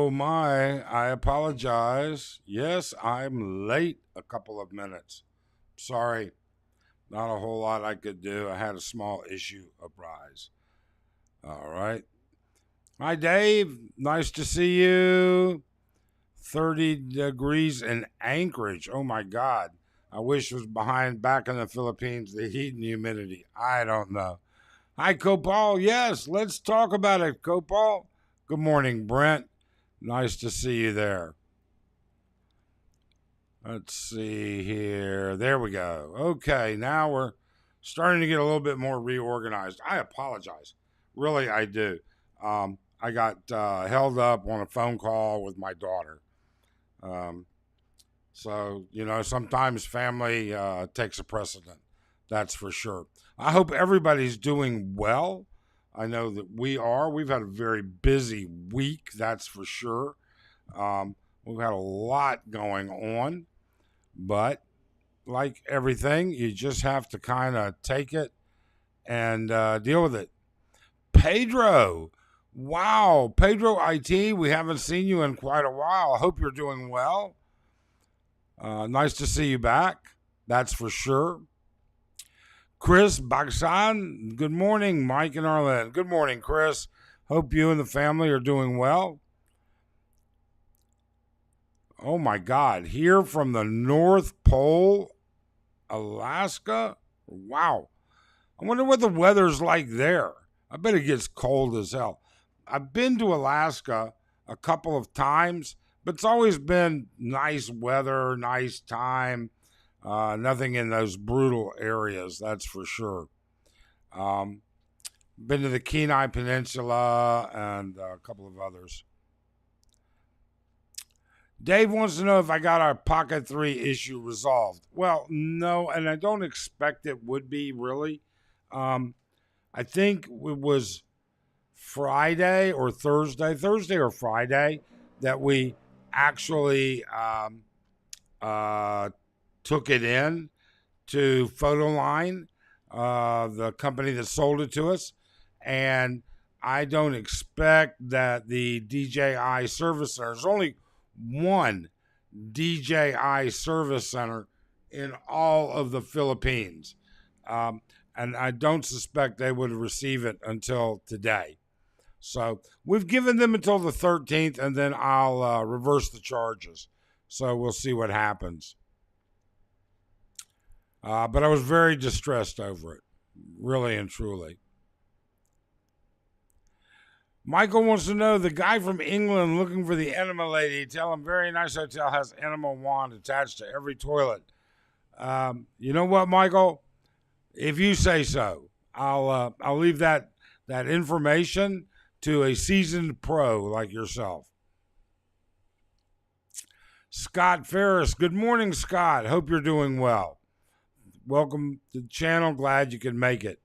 Oh my, I apologize. Yes, I'm late a couple of minutes. Sorry, not a whole lot I could do. I had a small issue arise. All right. Hi, Dave. Nice to see you. 30 degrees in Anchorage. Oh my God. I wish it was back in the Philippines, the heat and humidity. I don't know. Hi, Copal. Yes, let's talk about it, Copal. Good morning, Brent. Nice to see you there. Let's see here. There we go. Okay, now we're starting to get a little bit more reorganized. I apologize. Really, I do. I got held up on a phone call with my daughter. Um, sometimes family takes a precedent. That's for sure. I hope everybody's doing well. I know that we are. We've had a very busy week, that's for sure. We've had a lot going on, but like everything, you just have to kind of take it and deal with it. Pedro, wow, Pedro IT, we haven't seen you in quite a while. I hope you're doing well. Nice to see you back, that's for sure. Chris Bagsan, good morning, Mike and Arlene. Good morning, Chris. Hope you and the family are doing well. Oh my God, here from the North Pole, Alaska? Wow. I wonder what the weather's like there. I bet it gets cold as hell. I've been to Alaska a couple of times, but it's always been nice weather, nice time. Nothing in those brutal areas, that's for sure. Been to the Kenai Peninsula and a couple of others. Dave wants to know if I got our Pocket 3 issue resolved. Well, no, and I don't expect it would be really. I think it was Friday or Thursday or Friday, that we actually took it in to Photoline, the company that sold it to us. And I don't expect that the DJI service center, there's only one DJI service center in all of the Philippines. And I don't suspect they would receive it until today. So we've given them until the 13th, and then I'll reverse the charges. So we'll see what happens. But I was very distressed over it, really and truly. Michael wants to know, the guy from England looking for the enema lady. Tell him very nice hotel has enema wand attached to every toilet. You know what, Michael? If you say so, I'll leave that information to a seasoned pro like yourself. Scott Ferris. Good morning, Scott. Hope you're doing well. Welcome to the channel. Glad you could make it.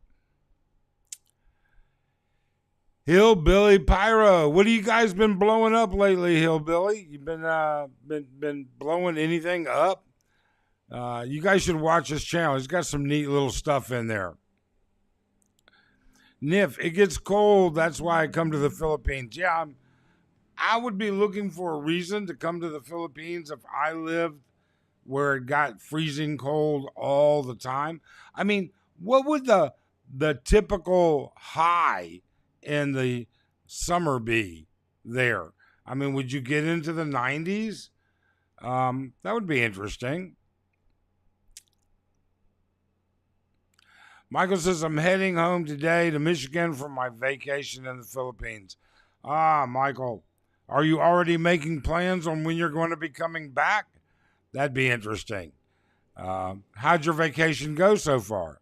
Hillbilly Pyro. What have you guys been blowing up lately, Hillbilly? You been blowing anything up? You guys should watch his channel. He's got some neat little stuff in there. Nif, it gets cold. That's why I come to the Philippines. Yeah, I would be looking for a reason to come to the Philippines if I lived where it got freezing cold all the time. I mean, what would the typical high in the summer be there? I mean, would you get into the 90s? That would be interesting. Michael says, I'm heading home today to Michigan for my vacation in the Philippines. Michael, are you already making plans on when you're going to be coming back? That'd be interesting. How'd your vacation go so far?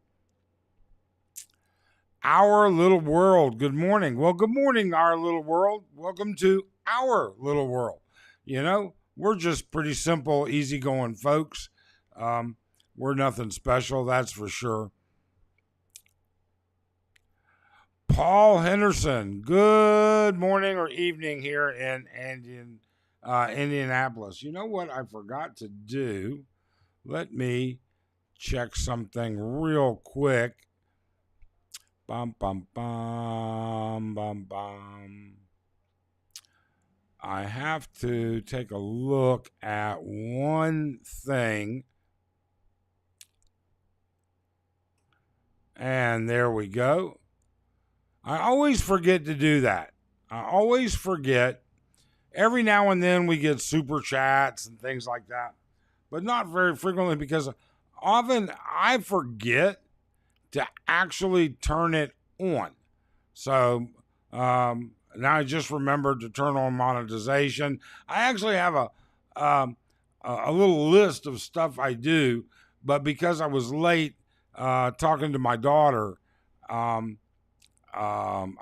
Our Little World, good morning. Well, good morning, Our Little World. Welcome to Our Little World. You know, we're just pretty simple, easygoing folks. We're nothing special, that's for sure. Paul Henderson, good morning or evening here in Indianapolis. You know what I forgot to do? Let me check something real quick. Bum, bum, bum, bum, bum. I have to take a look at one thing. And there we go. I always forget to do that. I always forget. Every now and then we get super chats and things like that, but not very frequently because often I forget to actually turn it on. So now I just remembered to turn on monetization. I actually have a little list of stuff I do, but because I was late talking to my daughter, I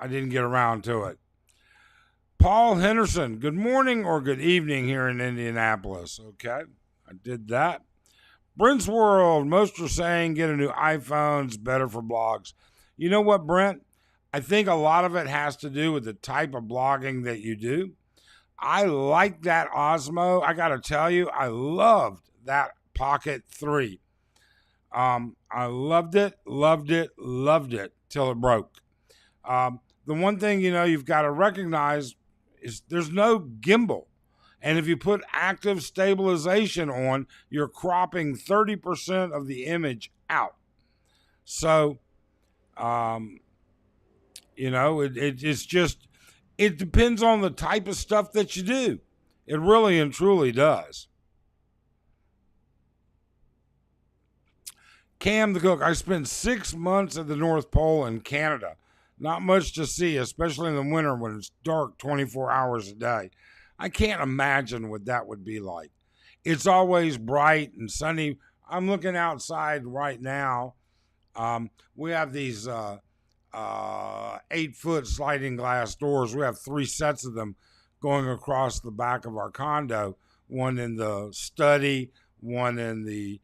didn't get around to it. Paul Henderson, good morning or good evening here in Indianapolis. Okay, I did that. Brent's World, most are saying get a new iPhone, it's better for blogs. You know what, Brent? I think a lot of it has to do with the type of blogging that you do. I like that Osmo. I got to tell you, I loved that Pocket 3. I loved it till it broke. The one thing, you've got to recognize is there's no gimbal. And if you put active stabilization on, you're cropping 30% of the image out. So, it's just, it depends on the type of stuff that you do. It really and truly does. Cam the Cook, I spent 6 months at the North Pole in Canada. Not much to see, especially in the winter when it's dark 24 hours a day. I can't imagine what that would be like. It's always bright and sunny. I'm looking outside right now. We have these 8-foot sliding glass doors. We have 3 sets of them going across the back of our condo. One in the study, one in the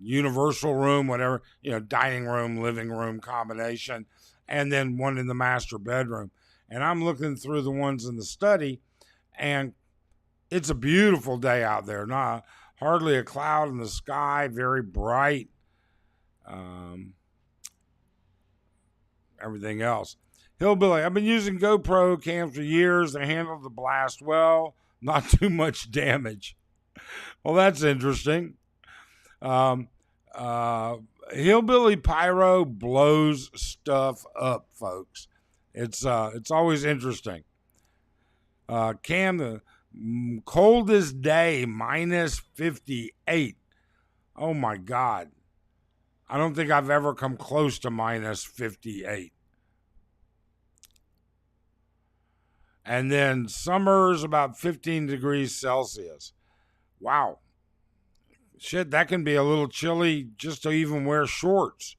universal room, whatever, dining room, living room combination, and then one in the master bedroom. And I'm looking through the ones in the study, and it's a beautiful day out there. Not hardly a cloud in the sky, very bright. Everything else. Hillbilly, I've been using GoPro cams for years. They handled the blast well, not too much damage. Well, that's interesting. Hillbilly Pyro blows stuff up, folks. It's always interesting. Cam, the coldest day, minus 58. Oh my God. I don't think I've ever come close to minus 58. And then summer's about 15 degrees Celsius. Wow. Shit, that can be a little chilly just to even wear shorts.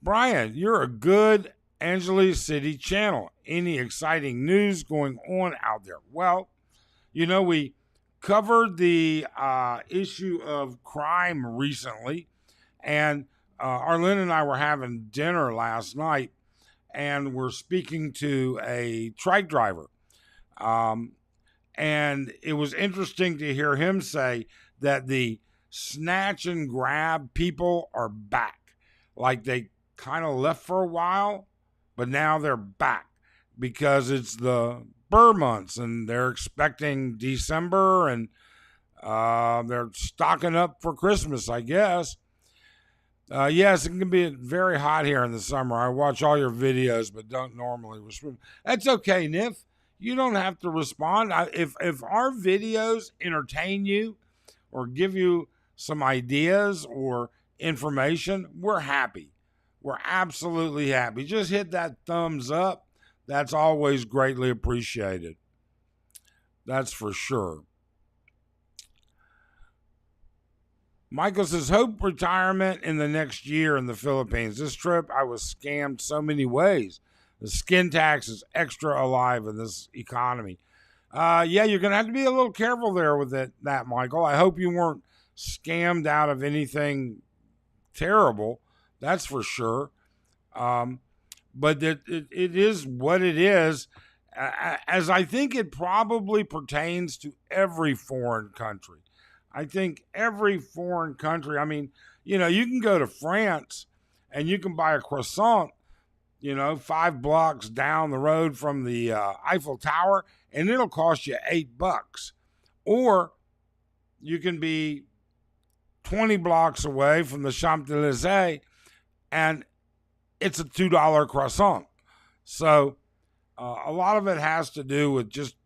Brian, you're a good Angeles City channel. Any exciting news going on out there? Well, we covered the issue of crime recently, and Arlene and I were having dinner last night, and we're speaking to a trike driver. And it was interesting to hear him say that the snatch and grab people are back. Like they kind of left for a while, but now they're back because it's the Burr months and they're expecting December and they're stocking up for Christmas, I guess. Yes, it can be very hot here in the summer. I watch all your videos, but don't normally respond. That's okay, Nif. You don't have to respond. If our videos entertain you or give you some ideas or information, we're happy. We're absolutely happy. Just hit that thumbs up. That's always greatly appreciated. That's for sure. Michael says, hope retirement in the next year in the Philippines. This trip, I was scammed so many ways. The skin tax is extra alive in this economy. You're going to have to be a little careful there with that, Michael. I hope you weren't scammed out of anything terrible. That's for sure. But it is what it is, as I think it probably pertains to every foreign country. I think every foreign country, you can go to France and you can buy a croissant, 5 blocks down the road from the Eiffel Tower, and it'll cost you $8. Or you can be 20 blocks away from the Champs-Élysées, and it's a $2 croissant. So a lot of it has to do with just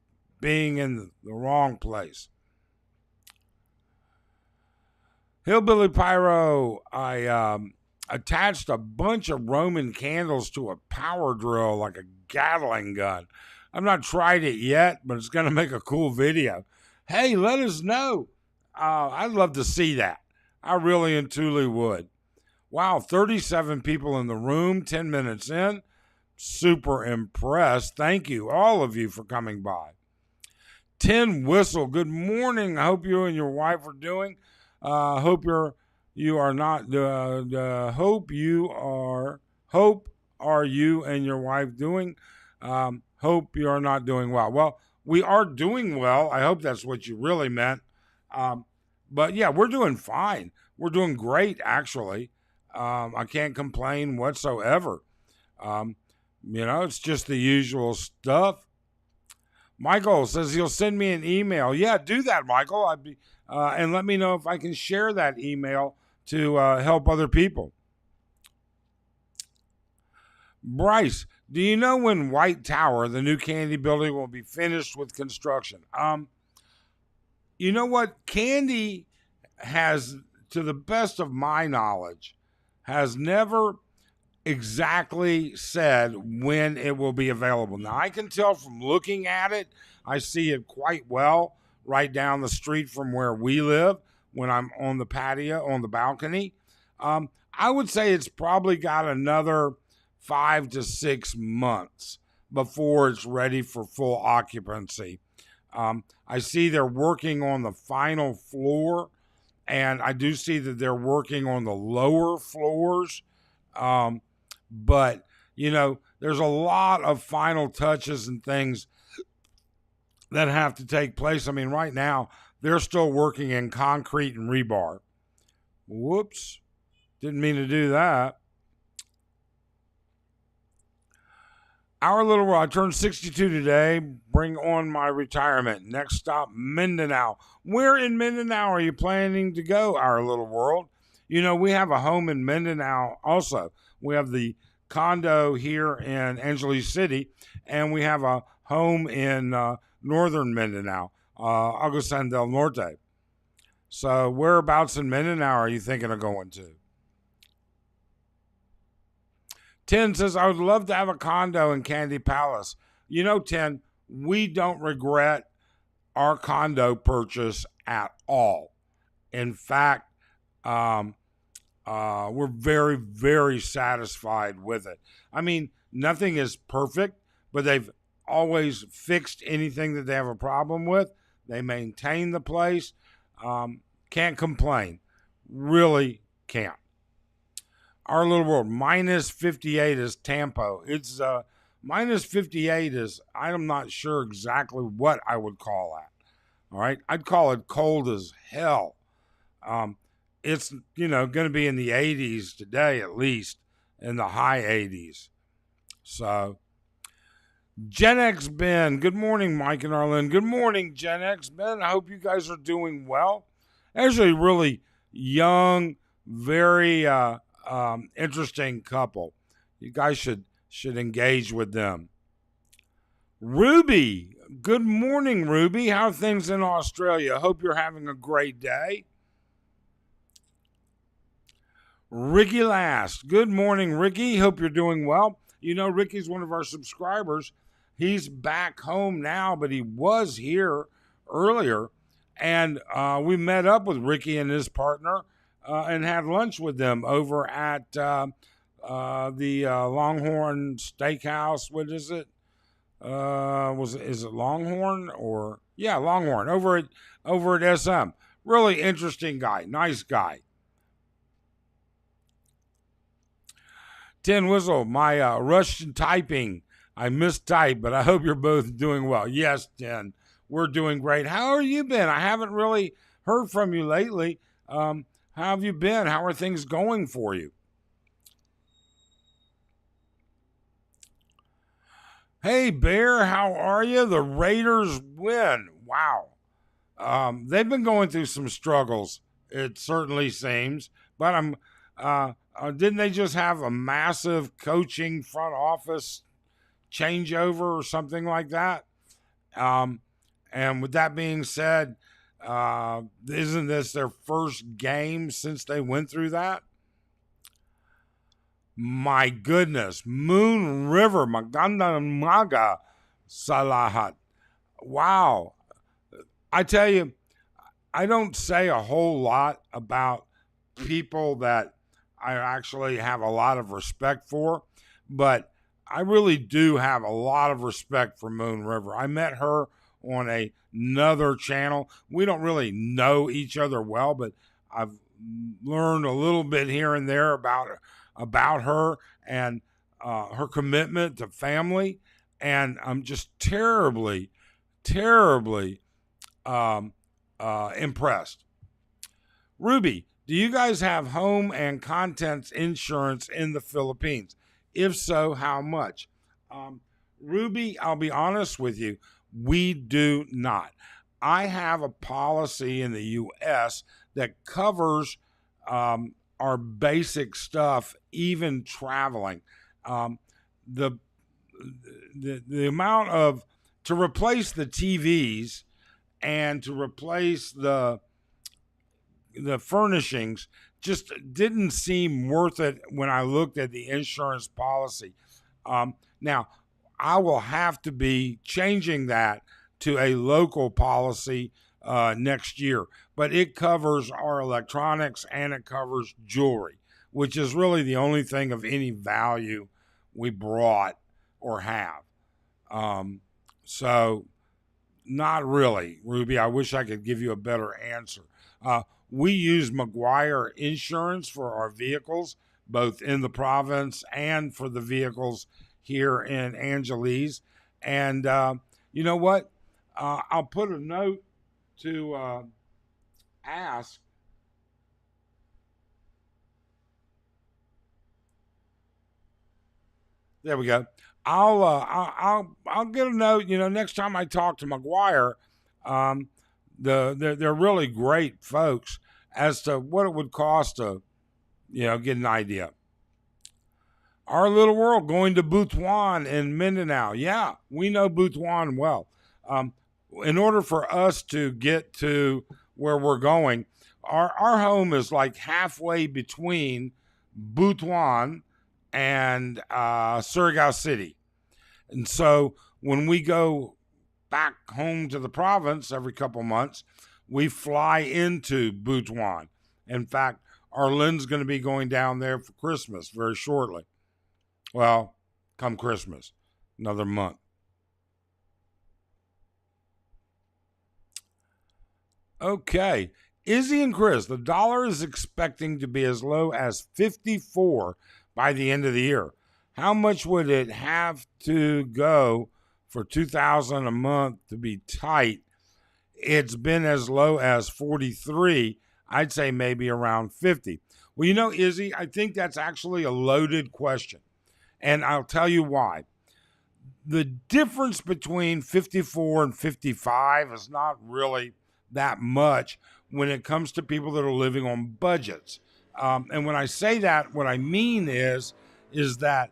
being in the wrong place. Hillbilly Pyro, I attached a bunch of Roman candles to a power drill like a Gatling gun. I've not tried it yet, but it's going to make a cool video. Hey, let us know. I'd love to see that. I really and truly would. Wow, 37 people in the room, 10 minutes in. Super impressed. Thank you, all of you, for coming by. 10 Whistle, good morning. I hope you and your wife are doing. Hope you are not. Hope are you and your wife doing? Hope you are not doing well. Well, we are doing well. I hope that's what you really meant. But yeah, we're doing fine. We're doing great, actually. I can't complain whatsoever. It's just the usual stuff. Michael says he'll send me an email. Yeah, do that, Michael. And let me know if I can share that email to help other people. Bryce, do you know when White Tower, the new Candy building, will be finished with construction? You know what? Candy has, to the best of my knowledge, has never exactly said when it will be available. Now, I can tell from looking at it, I see it quite well right down the street from where we live when I'm on the patio, on the balcony. I would say it's probably got another 5 to 6 months before it's ready for full occupancy. I see they're working on the final floor, and I do see that they're working on the lower floors. But, there's a lot of final touches and things that have to take place. I mean, right now, they're still working in concrete and rebar. Whoops. Didn't mean to do that. Our little world. I turned 62 today. Bring on my retirement. Next stop, Mindanao. Where in Mindanao are you planning to go, our little world? We have a home in Mindanao also. We have the condo here in Angeles City, and we have a home in northern Mindanao, Agusan del Norte. So whereabouts in Mindanao are you thinking of going to? 10 says, I would love to have a condo in Candy Palace. 10, we don't regret our condo purchase at all. In fact, we're very, very satisfied with it. I mean, nothing is perfect, but they've always fixed anything that they have a problem with. They maintain the place. Can't complain. Really can't. Our little world, minus 58 is Tampo. It's minus 58 is, I'm not sure exactly what I would call that. All right. I'd call it cold as hell. It's, going to be in the 80s today, at least in the high 80s. So Gen X Ben, good morning, Mike and Arlen. Good morning, Gen X Ben. I hope you guys are doing well. Actually, really young, very interesting couple. You guys should engage with them. Ruby, good morning, Ruby. How are things in Australia? Hope you're having a great day. Ricky Last, good morning, Ricky. Hope you're doing well. Ricky's one of our subscribers. He's back home now, but he was here earlier. And we met up with Ricky and his partner and had lunch with them over at the Longhorn Steakhouse. What is it? Is it Longhorn or Longhorn over at SM. Really interesting guy, nice guy. 10 Whistle, my Russian typing. I mistyped, but I hope you're both doing well. Yes, 10. We're doing great. How have you been? I haven't really heard from you lately. How have you been? How are things going for you? Hey, Bear, how are you? The Raiders win. Wow. They've been going through some struggles, it certainly seems. But didn't they just have a massive coaching front office changeover or something like that? Um, and with that being said, isn't this their first game since they went through that? My goodness, Moon River, Maganda Maga Salahat. Wow. I tell you, I don't say a whole lot about people that I actually have a lot of respect for, but I really do have a lot of respect for Moon River. I met her on another channel. We don't really know each other well, but I've learned a little bit here and there about her and her commitment to family, and I'm just terribly, terribly um, impressed. Ruby, do you guys have home and contents insurance in the Philippines? If so, how much? Um, Ruby, I'll be honest with you, we do not. I have a policy in the U.S. that covers our basic stuff, even traveling. Um, the, the amount of to replace the TVs and to replace the furnishings just didn't seem worth it when I looked at the insurance policy. Now, I will have to be changing that to a local policy next year, but it covers our electronics and it covers jewelry, which is really the only thing of any value we brought or have. Um, so, not really, Ruby. I wish I could give you a better answer. We use McGuire Insurance for our vehicles, both in the province and for the vehicles here in Angeles. And you know what? I'll put a note to ask. There we go. I'll get a note. You know, next time I talk to McGuire, um, they're really great folks as to what it would cost to get an idea. Our little world going to Butuan in Mindanao. Yeah, we know Butuan well. Um, in order for us to get to where we're going, our home is like halfway between Butuan and Surigao City. And so when we go back home to the province every couple months, we fly into Butuan. In fact, Arlene's going to be going down there for Christmas very shortly. Well, come Christmas, another month. Okay. Izzy and Chris, the dollar is expecting to be as low as 54 by the end of the year. How much would it have to go for 2000 a month to be tight? It's been as low as 43. I'd say maybe around 50. Well, Izzy, I think that's actually a loaded question. And I'll tell you why. The difference between 54 and 55 is not really that much when it comes to people that are living on budgets. And when I say that, what I mean is that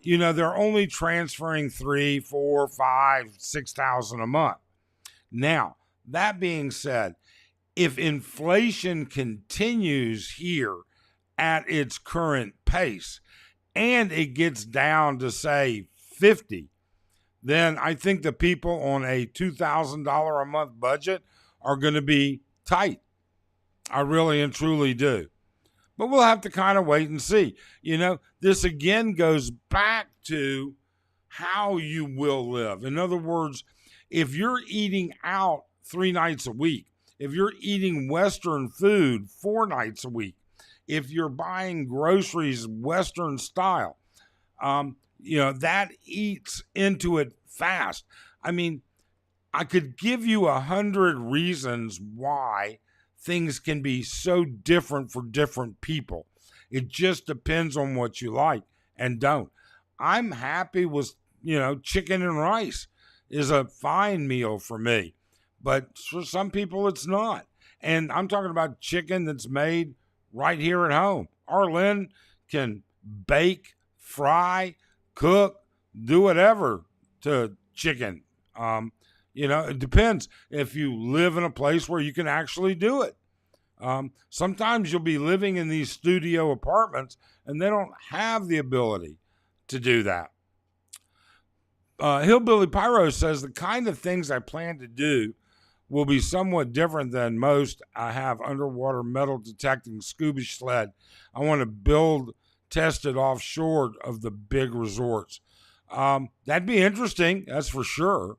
they're only transferring 3, 4, 5, 6,000 a month. Now, that being said, if inflation continues here at its current pace and it gets down to say 50, then I think the people on a $2,000 a month budget are going to be tight. I really and truly do. But we'll have to kind of wait and see. This again goes back to how you will live. In other words, if you're eating out 3 nights a week, if you're eating Western food 4 nights a week, if you're buying groceries Western style, that eats into it fast. I mean, I could give you 100 reasons why things can be so different for different people. It just depends on what you like and don't. I'm happy with chicken and rice is a fine meal for me. But for some people, it's not. And I'm talking about chicken that's made right here at home. Arlen can bake, fry, cook, do whatever to chicken. It depends if you live in a place where you can actually do it. Sometimes you'll be living in these studio apartments and they don't have the ability to do that. Hillbilly Pyro says the kind of things I plan to do will be somewhat different than most. I have underwater metal detecting scuba sled. I want to build, test it offshore of the big resorts. That'd be interesting, that's for sure.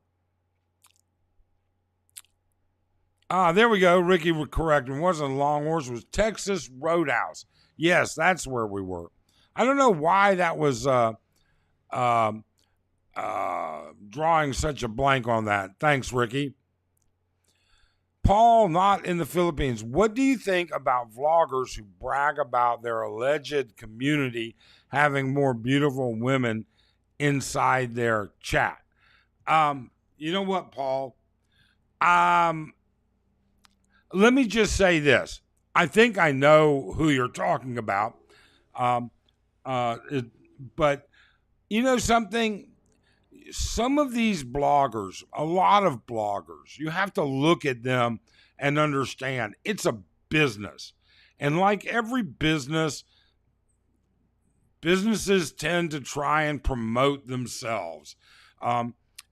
There we go. Ricky was correct. It wasn't Long Horse. It was Texas Roadhouse. Yes, that's where we were. I don't know why that was drawing such a blank on that. Thanks, Ricky. Paul, not in the Philippines. What do you think about vloggers who brag about their alleged community having more beautiful women inside their chat? You know what, Paul? Let me just say this. I think I know who you're talking about. But you know something? Some of these bloggers, a lot of bloggers, you have to look at them and understand it's a business. And like every business, businesses tend to try and promote themselves.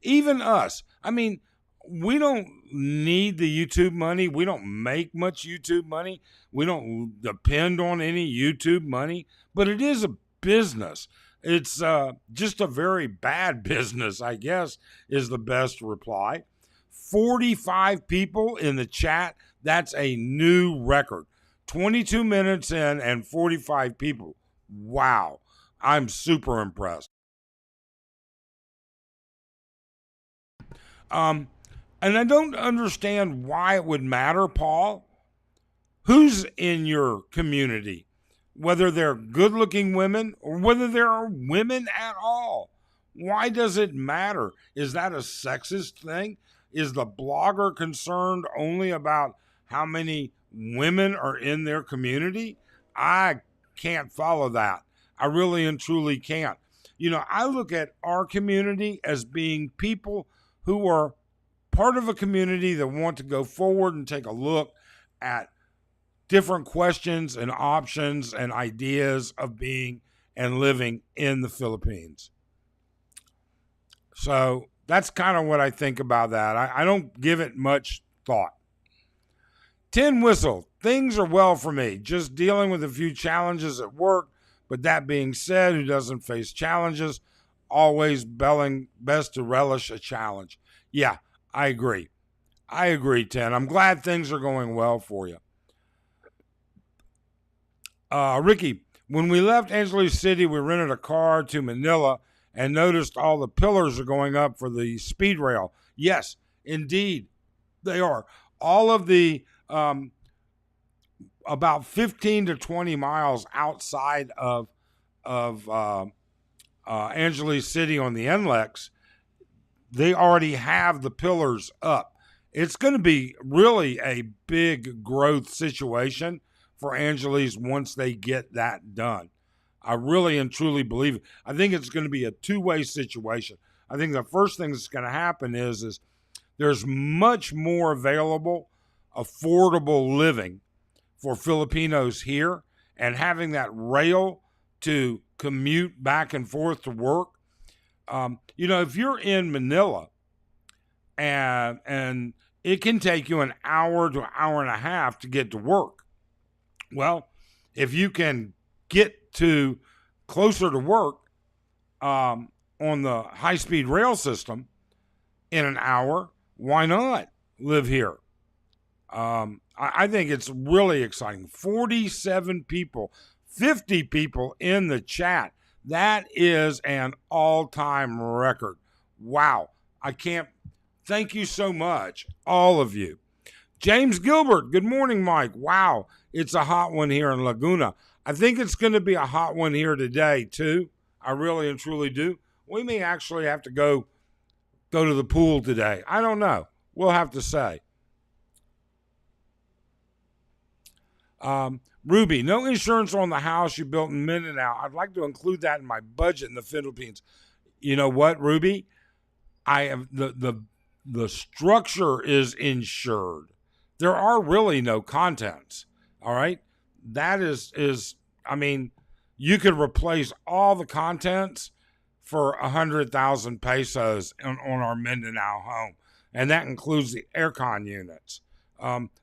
Even us. I mean, we don't need the YouTube money. We don't make much YouTube money. We don't depend on any YouTube money, but it is a business. It's just a very bad business, I guess, is the best reply. 45 people in the chat. That's a new record. 22 minutes in and 45 people. Wow. I'm super impressed. And I don't understand why it would matter, Paul. Who's in your community? Whether they're good-looking women or whether there are women at all. Why does it matter? Is that a sexist thing? Is the blogger concerned only about how many women are in their community? I can't follow that. I really and truly can't. I look at our community as being people who are part of a community that want to go forward and take a look at different questions and options and ideas of being and living in the Philippines. So that's kind of what I think about that. I don't give it much thought. Tin Whistle, things are well for me. Just dealing with a few challenges at work. But that being said, who doesn't face challenges? Always best to relish a challenge. Yeah, I agree. I agree, Tin. I'm glad things are going well for you. Ricky, when we left Angeles City, we rented a car to Manila and noticed all the pillars are going up for the speed rail. Yes, indeed, they are. All of the about 15 to 20 miles outside of Angeles City on the NLEX, they already have the pillars up. It's going to be really a big growth situation for Angeles once they get that done. I really and truly believe it. I think it's going to be a two-way situation. I think the first thing that's going to happen is there's much more available, affordable living for Filipinos here, and having that rail to commute back and forth to work. If you're in Manila and it can take you an hour to an hour and a half to get to work. Well, if you can get to closer to work on the high-speed rail system in an hour, why not live here? I think it's really exciting. 47 people, 50 people in the chat. That is an all-time record. Wow. Thank you so much, all of you. James Gilbert, good morning, Mike. Wow, it's a hot one here in Laguna. I think it's going to be a hot one here today, too. I really and truly do. We may actually have to go to the pool today. I don't know. We'll have to say. Ruby, no insurance on the house you built in Mindanao. I'd like to include that in my budget in the Philippines. You know what, Ruby? I have the structure is insured. There are really no contents. All right, that is. I mean, you could replace all the contents for 100,000 pesos on our Mindanao home, and that includes the aircon units.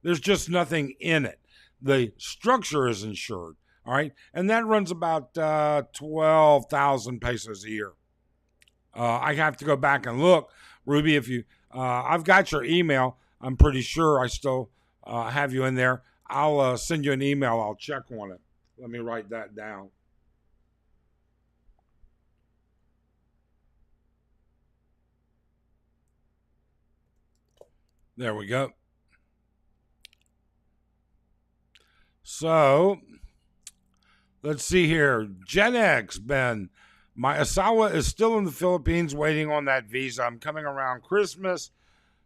There's just nothing in it. The structure is insured. All right, and that runs about 12,000 pesos a year. I have to go back and look, Ruby. If you, I've got your email. I'm pretty sure I still have you in there. I'll send you an email. I'll check on it. Let me write that down. There we go. So, let's see here. Gen X, Ben. My Asawa is still in the Philippines waiting on that visa. I'm coming around Christmas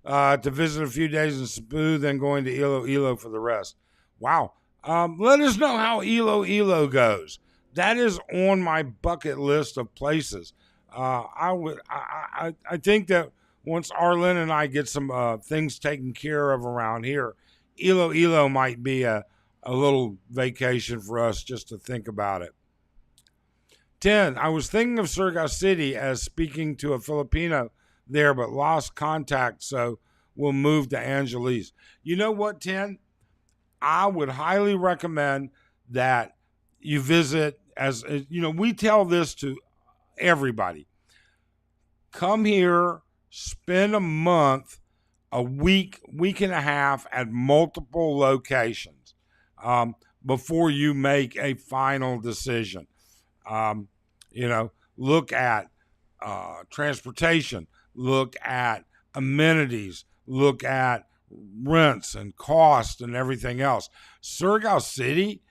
to visit a few days in Cebu, then going to Iloilo for the rest. Wow. Let us know how Iloilo goes. That is on my bucket list of places. I think that once Arlen and I get some things taken care of around here, Iloilo might be a little vacation for us just to think about it. 10. I was thinking of Surigao City as speaking to a Filipino there, but lost contact, so we'll move to Angeles. You know what, 10? I would highly recommend that you visit, as you know, we tell this to everybody. Come here, spend a month, a week, week and a half at multiple locations before you make a final decision. Look at transportation, look at amenities, look at rents and cost and everything else. Surigao City,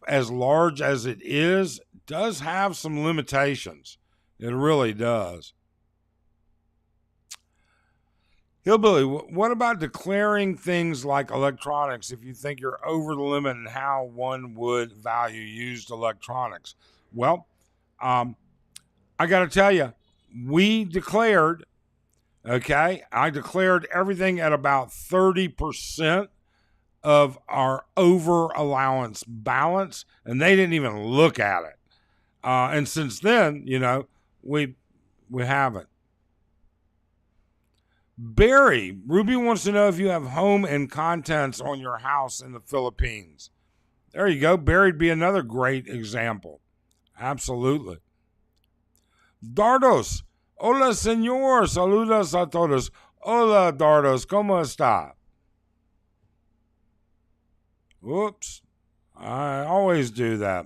as large as it is, does have some limitations. It really does. Hillbilly, what about declaring things like electronics if you think you're over the limit in how one would value used electronics? Well, I got to tell you, we declared, okay, I declared everything at about 30% of our over allowance balance, and they didn't even look at it. And since then, we haven't. Barry, Ruby wants to know if you have home and contents on your house in the Philippines. There you go. Barry'd be another great example. Absolutely. Dardos. Hola, señor. Saludos a todos. Hola, Dardos. ¿Cómo está? Oops. I always do that.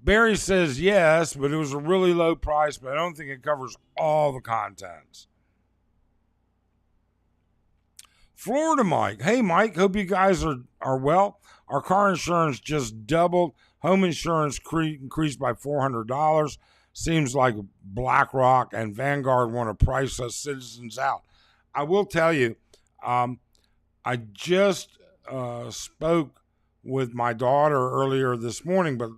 Barry says yes, but it was a really low price, but I don't think it covers all the contents. Florida Mike. Hey, Mike. Hope you guys are well. Our car insurance just doubled. Home insurance increased by $400. Seems like BlackRock and Vanguard want to price us citizens out. I will tell you, I just spoke with my daughter earlier this morning, but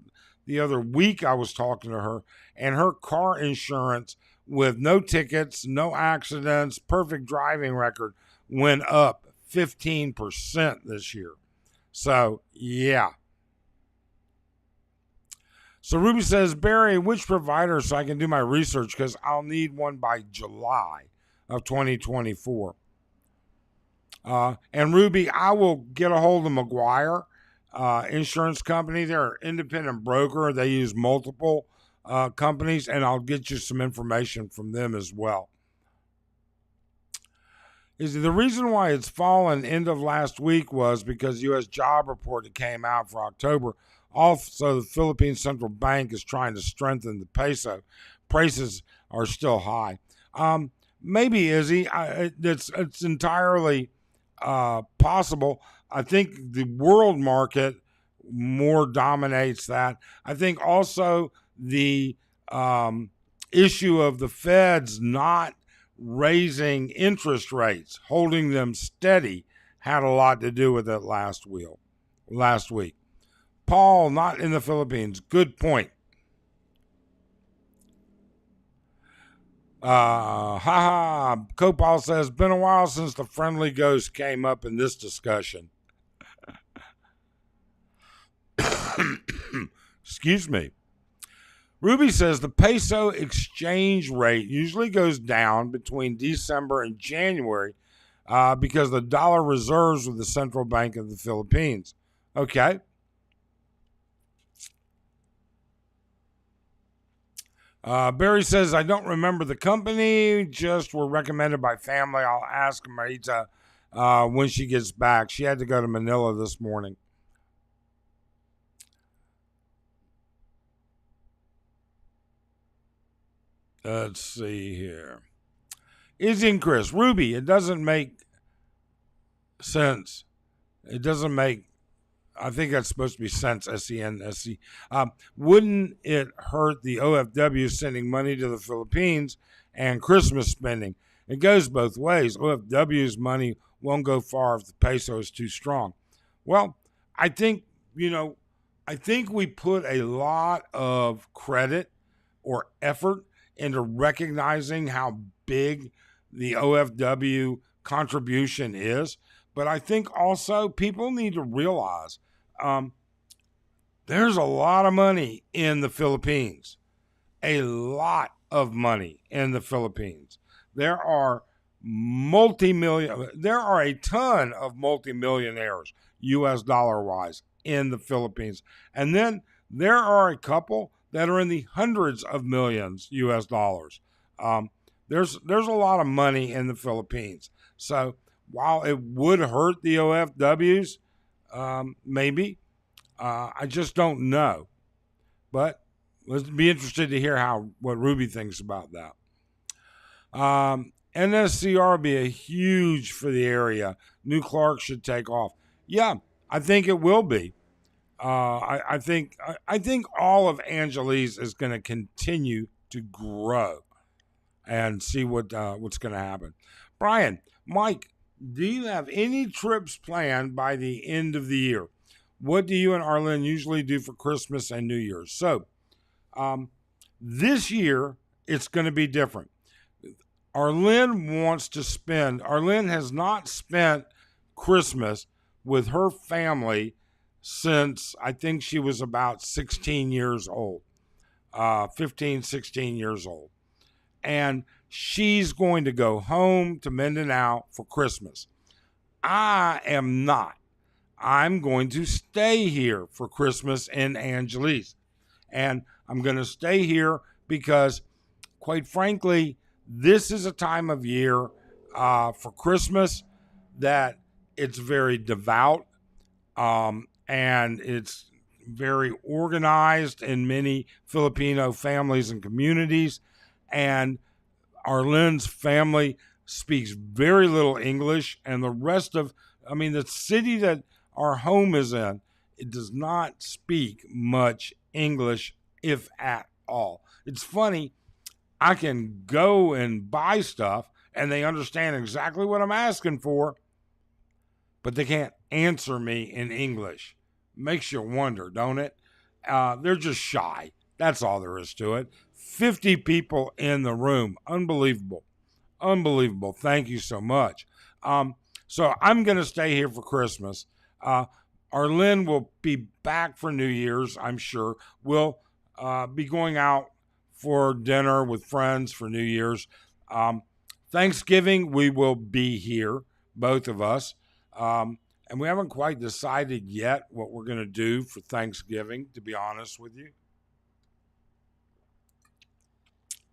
the other week I was talking to her, and her car insurance with no tickets, no accidents, perfect driving record went up 15% this year. So, yeah. So Ruby says, Barry, which provider so I can do my research because I'll need one by July of 2024. And Ruby, I will get a hold of McGuire Insurance Company. They're an independent broker. They use multiple companies, and I'll get you some information from them as well. Is the reason why it's fallen end of last week was because U.S. job report that came out for October. Also, the Philippine Central Bank is trying to strengthen the peso. Prices are still high. Maybe, Izzy, it's entirely possible. I think the world market more dominates that. I think also the issue of the Feds not raising interest rates, holding them steady, had a lot to do with it last week. Paul, not in the Philippines. Good point. Copal says, been a while since the friendly ghost came up in this discussion. Excuse me. Ruby says the peso exchange rate usually goes down between December and January because the dollar reserves with the Central Bank of the Philippines. Okay. Barry says, I don't remember the company, just were recommended by family. I'll ask Marita when she gets back. She had to go to Manila this morning. Let's see here. Izzy and Chris, Ruby, it doesn't make sense. It doesn't make, I think that's supposed to be sense, S-E-N-S-E. Wouldn't it hurt the OFW sending money to the Philippines and Christmas spending? It goes both ways. OFW's money won't go far if the peso is too strong. Well, I think we put a lot of credit or effort into recognizing how big the OFW contribution is. But I think also people need to realize there's a lot of money in the Philippines. A lot of money in the Philippines. There are a ton of multimillionaires, US dollar wise, in the Philippines. And then there are a couple that are in the hundreds of millions US dollars. There's a lot of money in the Philippines. So while it would hurt the OFWs, maybe, I just don't know. But let's be interested to hear what Ruby thinks about that. NSCR be a huge for the area. New Clark should take off. Yeah, I think it will be. I think all of Angeles is going to continue to grow, and see what's going to happen. Brian, Mike, do you have any trips planned by the end of the year? What do you and Arlen usually do for Christmas and New Year's? So, this year it's going to be different. Arlen has not spent Christmas with her family since I think she was about 16 years old, 15, 16 years old. And she's going to go home to Mindanao for Christmas. I am not. I'm going to stay here for Christmas in Angeles. And I'm going to stay here because, quite frankly, this is a time of year for Christmas that it's very devout and it's very organized in many Filipino families and communities. And Arlen's family speaks very little English, and the city that our home is in, it does not speak much English, if at all. It's funny, I can go and buy stuff, and they understand exactly what I'm asking for, but they can't answer me in English. Makes you wonder, don't it? They're just shy. That's all there is to it. 50 people in the room. Unbelievable. Thank you so much. So I'm going to stay here for Christmas. Arlen will be back for New Year's, I'm sure. We'll be going out for dinner with friends for New Year's. Thanksgiving, we will be here, both of us. And we haven't quite decided yet what we're going to do for Thanksgiving, to be honest with you.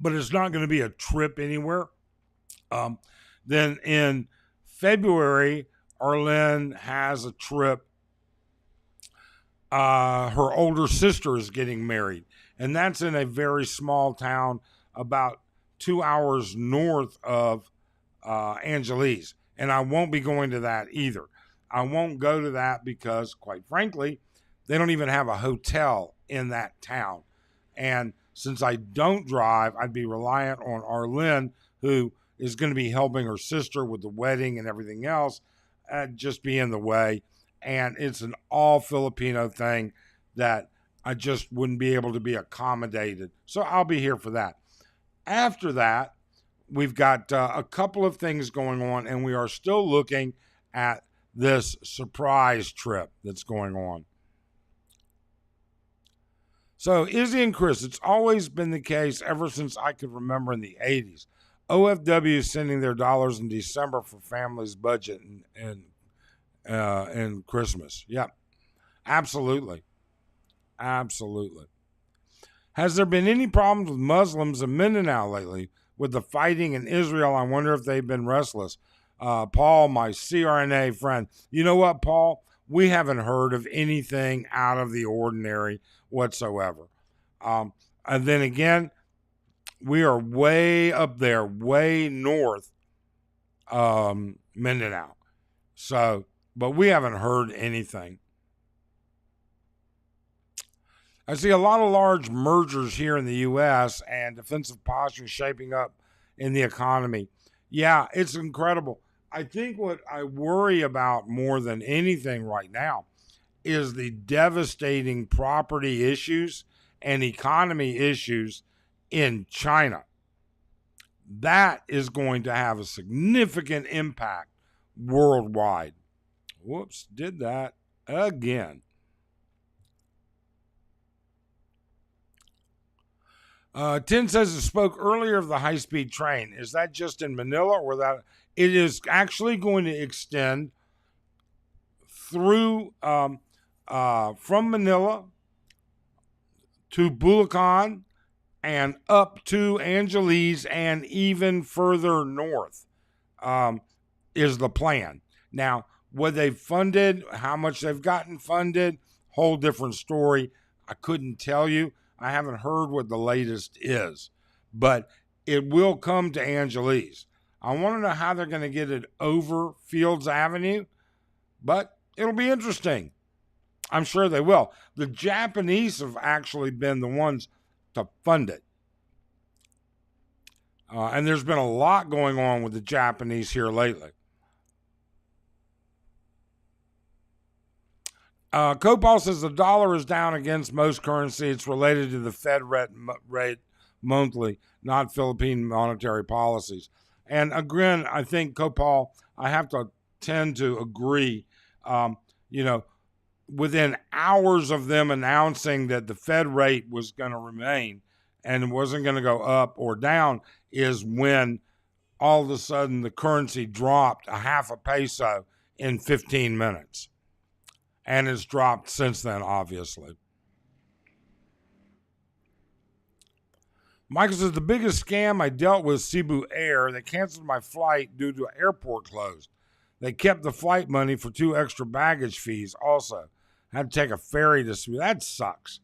But it's not going to be a trip anywhere. Then in February, Arlen has a trip. Her older sister is getting married, and that's in a very small town about 2 hours north of Angeles. And I won't be going to that either. I won't go to that because, quite frankly, they don't even have a hotel in that town. And since I don't drive, I'd be reliant on Arlene, who is going to be helping her sister with the wedding and everything else, just be in the way. And it's an all Filipino thing that I just wouldn't be able to be accommodated. So I'll be here for that. After that, we've got a couple of things going on, and we are still looking at this surprise trip that's going on. So, Izzy and Chris, it's always been the case ever since I could remember in the 80s. OFW is sending their dollars in December for families' budget and Christmas. Yep, absolutely. Absolutely. Has there been any problems with Muslims in Mindanao lately with the fighting in Israel? I wonder if they've been restless. Paul, my CRNA friend. You know what, Paul? We haven't heard of anything out of the ordinary whatsoever. And then again, we are way up there, way north, Mindanao. So, but we haven't heard anything. I see a lot of large mergers here in the U.S. and defensive posture shaping up in the economy. Yeah, it's incredible. I think what I worry about more than anything right now is the devastating property issues and economy issues in China. That is going to have a significant impact worldwide. Whoops, did that again. Tin says it spoke earlier of the high-speed train. Is that just in Manila, or that it is actually going to extend through from Manila to Bulacan and up to Angeles and even further north, is the plan. Now, what they've funded, how much they've gotten funded, whole different story. I couldn't tell you. I haven't heard what the latest is, but it will come to Angeles. I want to know how they're going to get it over Fields Avenue, but it'll be interesting. I'm sure they will. The Japanese have actually been the ones to fund it. And there's been a lot going on with the Japanese here lately. Copal says the dollar is down against most currency. It's related to the Fed rate monthly, not Philippine monetary policies. And again, I think, Copal, I have to tend to agree. Within hours of them announcing that the Fed rate was going to remain and wasn't going to go up or down is when all of a sudden the currency dropped a half a peso in 15 minutes. And it's dropped since then, obviously. Michael says, the biggest scam I dealt with Cebu Air. They canceled my flight due to airport closed. They kept the flight money for 2 extra baggage fees also. Had to take a ferry to Cebu. That sucks.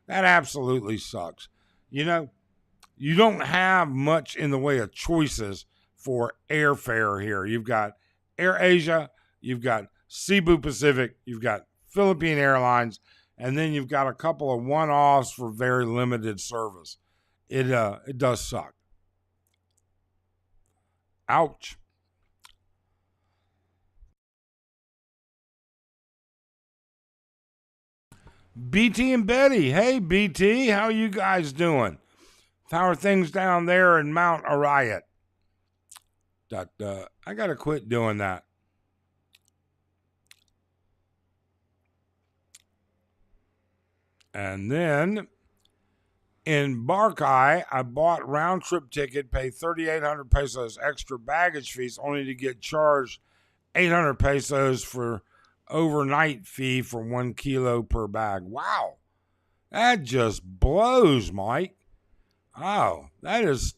That absolutely sucks. You don't have much in the way of choices for airfare here. You've got Air Asia, you've got Cebu Pacific, you've got Philippine Airlines, and then you've got a couple of one-offs for very limited service. It does suck. Ouch. BT and Betty. Hey, BT, how you guys doing? How are things down there in Mount Arayat? I got to quit doing that. And then in Barkai, I bought round trip ticket, paid 3,800 pesos extra baggage fees, only to get charged 800 pesos for overnight fee for 1 kilo per bag. Wow. That just blows, Mike. Oh, that is...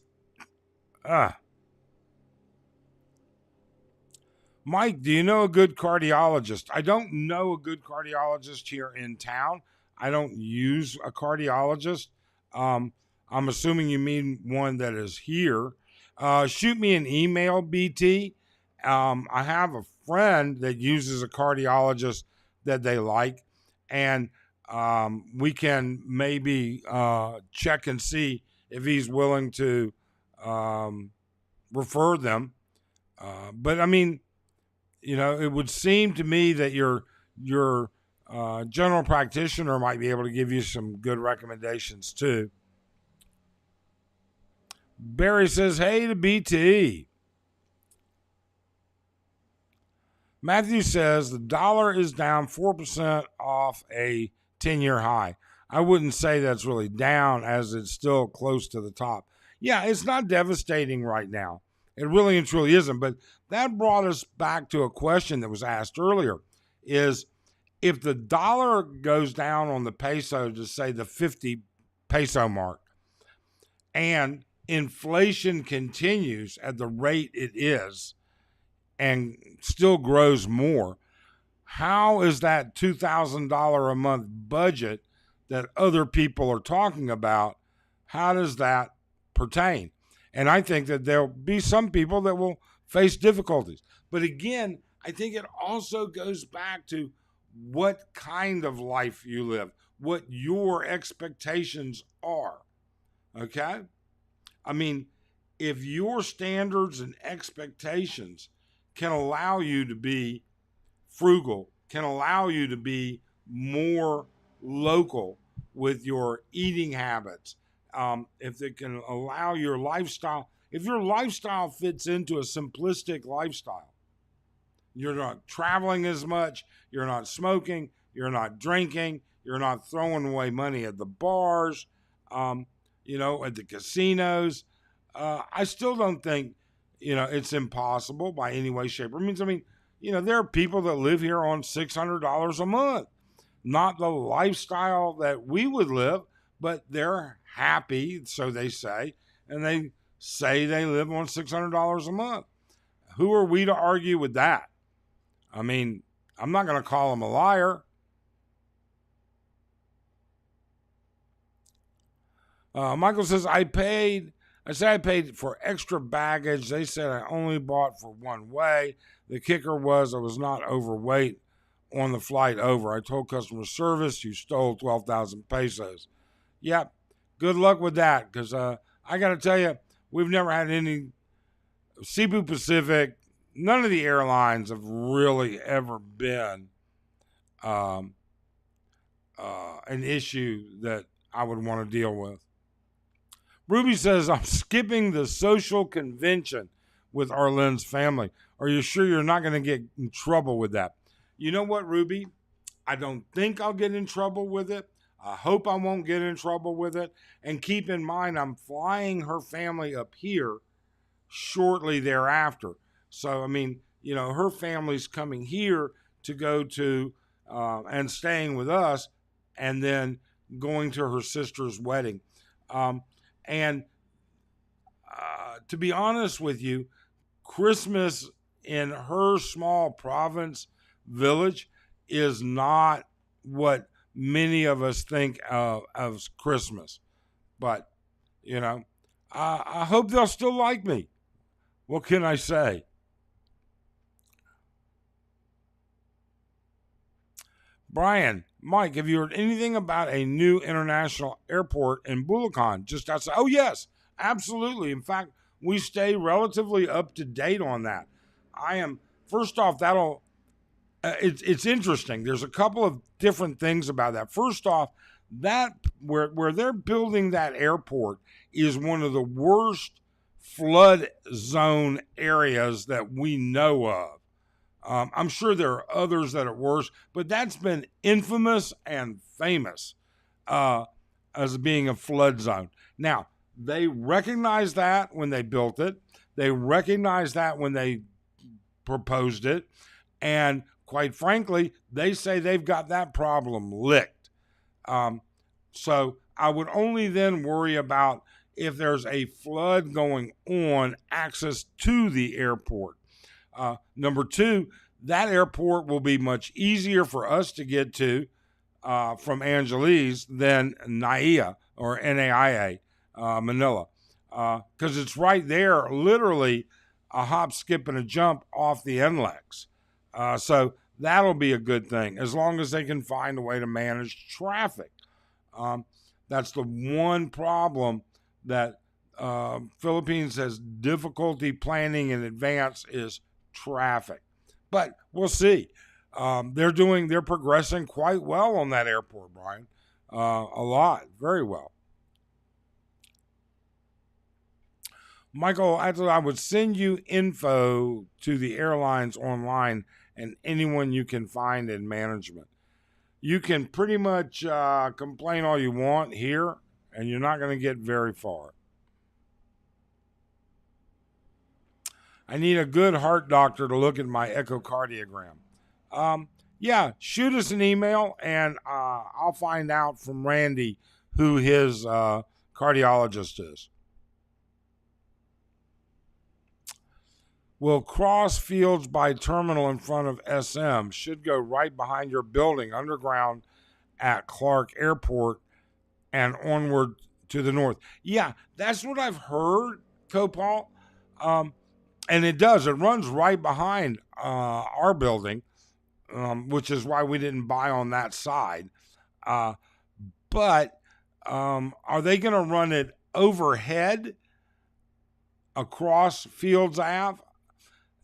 Mike, do you know a good cardiologist? I don't know a good cardiologist here in town. I don't use a cardiologist. I'm assuming you mean one that is here. Shoot me an email, BT. I have a friend that uses a cardiologist that they like, and we can maybe check and see if he's willing to refer them. But I mean, it would seem to me that your general practitioner might be able to give you some good recommendations too. Barry says, "Hey to BT." Matthew says the dollar is down 4% off a 10-year high. I wouldn't say that's really down, as it's still close to the top. Yeah, it's not devastating right now. It really and truly isn't. But that brought us back to a question that was asked earlier, is if the dollar goes down on the peso to, say, the 50 peso mark, and inflation continues at the rate it is and still grows more, how is that $2,000 a month budget that other people are talking about, how does that pertain? And I think that there'll be some people that will face difficulties. But again, I think it also goes back to what kind of life you live, what your expectations are. Okay? I mean, if your standards and expectations can allow you to be frugal, can allow you to be more local with your eating habits, if it can allow your lifestyle, if your lifestyle fits into a simplistic lifestyle, you're not traveling as much, you're not smoking, you're not drinking, you're not throwing away money at the bars, at the casinos. I still don't think, it's impossible by any way, shape, or means. I mean, there are people that live here on $600 a month. Not the lifestyle that we would live, but they're happy, so they say, and they say they live on $600 a month. Who are we to argue with that? I mean, I'm not going to call them a liar. Michael says, I paid for extra baggage. They said I only bought for one way. The kicker was I was not overweight on the flight over. I told customer service you stole 12,000 pesos. Yep. Good luck with that, because I got to tell you, we've never had any Cebu Pacific. None of the airlines have really ever been an issue that I would want to deal with. Ruby says, I'm skipping the social convention with Arlene's family. Are you sure you're not going to get in trouble with that? You know what, Ruby? I don't think I'll get in trouble with it. I hope I won't get in trouble with it. And keep in mind, I'm flying her family up here shortly thereafter. So, I mean, her family's coming here to go to and staying with us, and then going to her sister's wedding. And to be honest with you, Christmas in her small province village is not what many of us think of as Christmas. But, I hope they'll still like me. What can I say? Brian, Mike, have you heard anything about a new international airport in Bulacan, just outside? Oh, yes, absolutely. In fact, we stay relatively up to date on that. First off, it's interesting. There's a couple of different things about that. First off, that where they're building that airport is one of the worst flood zone areas that we know of. I'm sure there are others that are worse, but that's been infamous and famous as being a flood zone. Now, they recognized that when they built it. They recognized that when they proposed it. And quite frankly, they say they've got that problem licked. So I would only then worry about if there's a flood going on, access to the airport. Number two, that airport will be much easier for us to get to from Angeles than NAIA or NAIA, Manila, because it's right there, literally a hop, skip, and a jump off the NLEX. So That'll be a good thing as long as they can find a way to manage traffic. Um, that's the one problem that Philippines has difficulty planning in advance is traffic. But we'll see. They're progressing quite well on that airport, Brian. A lot, very well. Michael, I would send you info to the airlines online and anyone you can find in management. You can pretty much complain all you want here, and you're not going to get very far. I need a good heart doctor to look at my echocardiogram. Yeah, shoot us an email, and I'll find out from Randy who his cardiologist is. Will cross fields by terminal in front of SM should go right behind your building underground at Clark Airport and onward to the north. Yeah, that's what I've heard, Copal. And it does. It runs right behind our building, which is why we didn't buy on that side. But are they going to run it overhead across Fields Ave?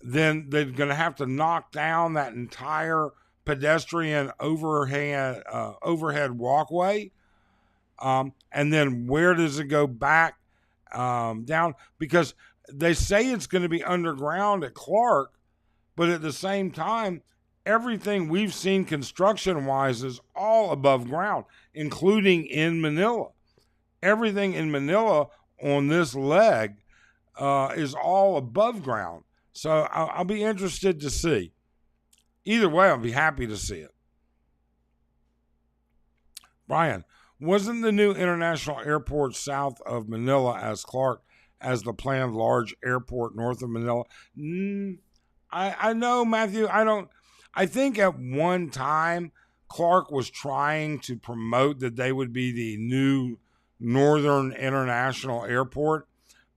Then they're going to have to knock down that entire pedestrian overhead walkway. And then where does it go back down? Because they say it's going to be underground at Clark, but at the same time, everything we've seen construction-wise is all above ground, including in Manila. Everything in Manila on this leg is all above ground. So I'll be interested to see. Either way, I'll be happy to see it. Brian, wasn't the new international airport south of Manila as Clark as the planned large airport north of Manila? I know, Matthew. I think at one time Clark was trying to promote that they would be the new Northern International Airport,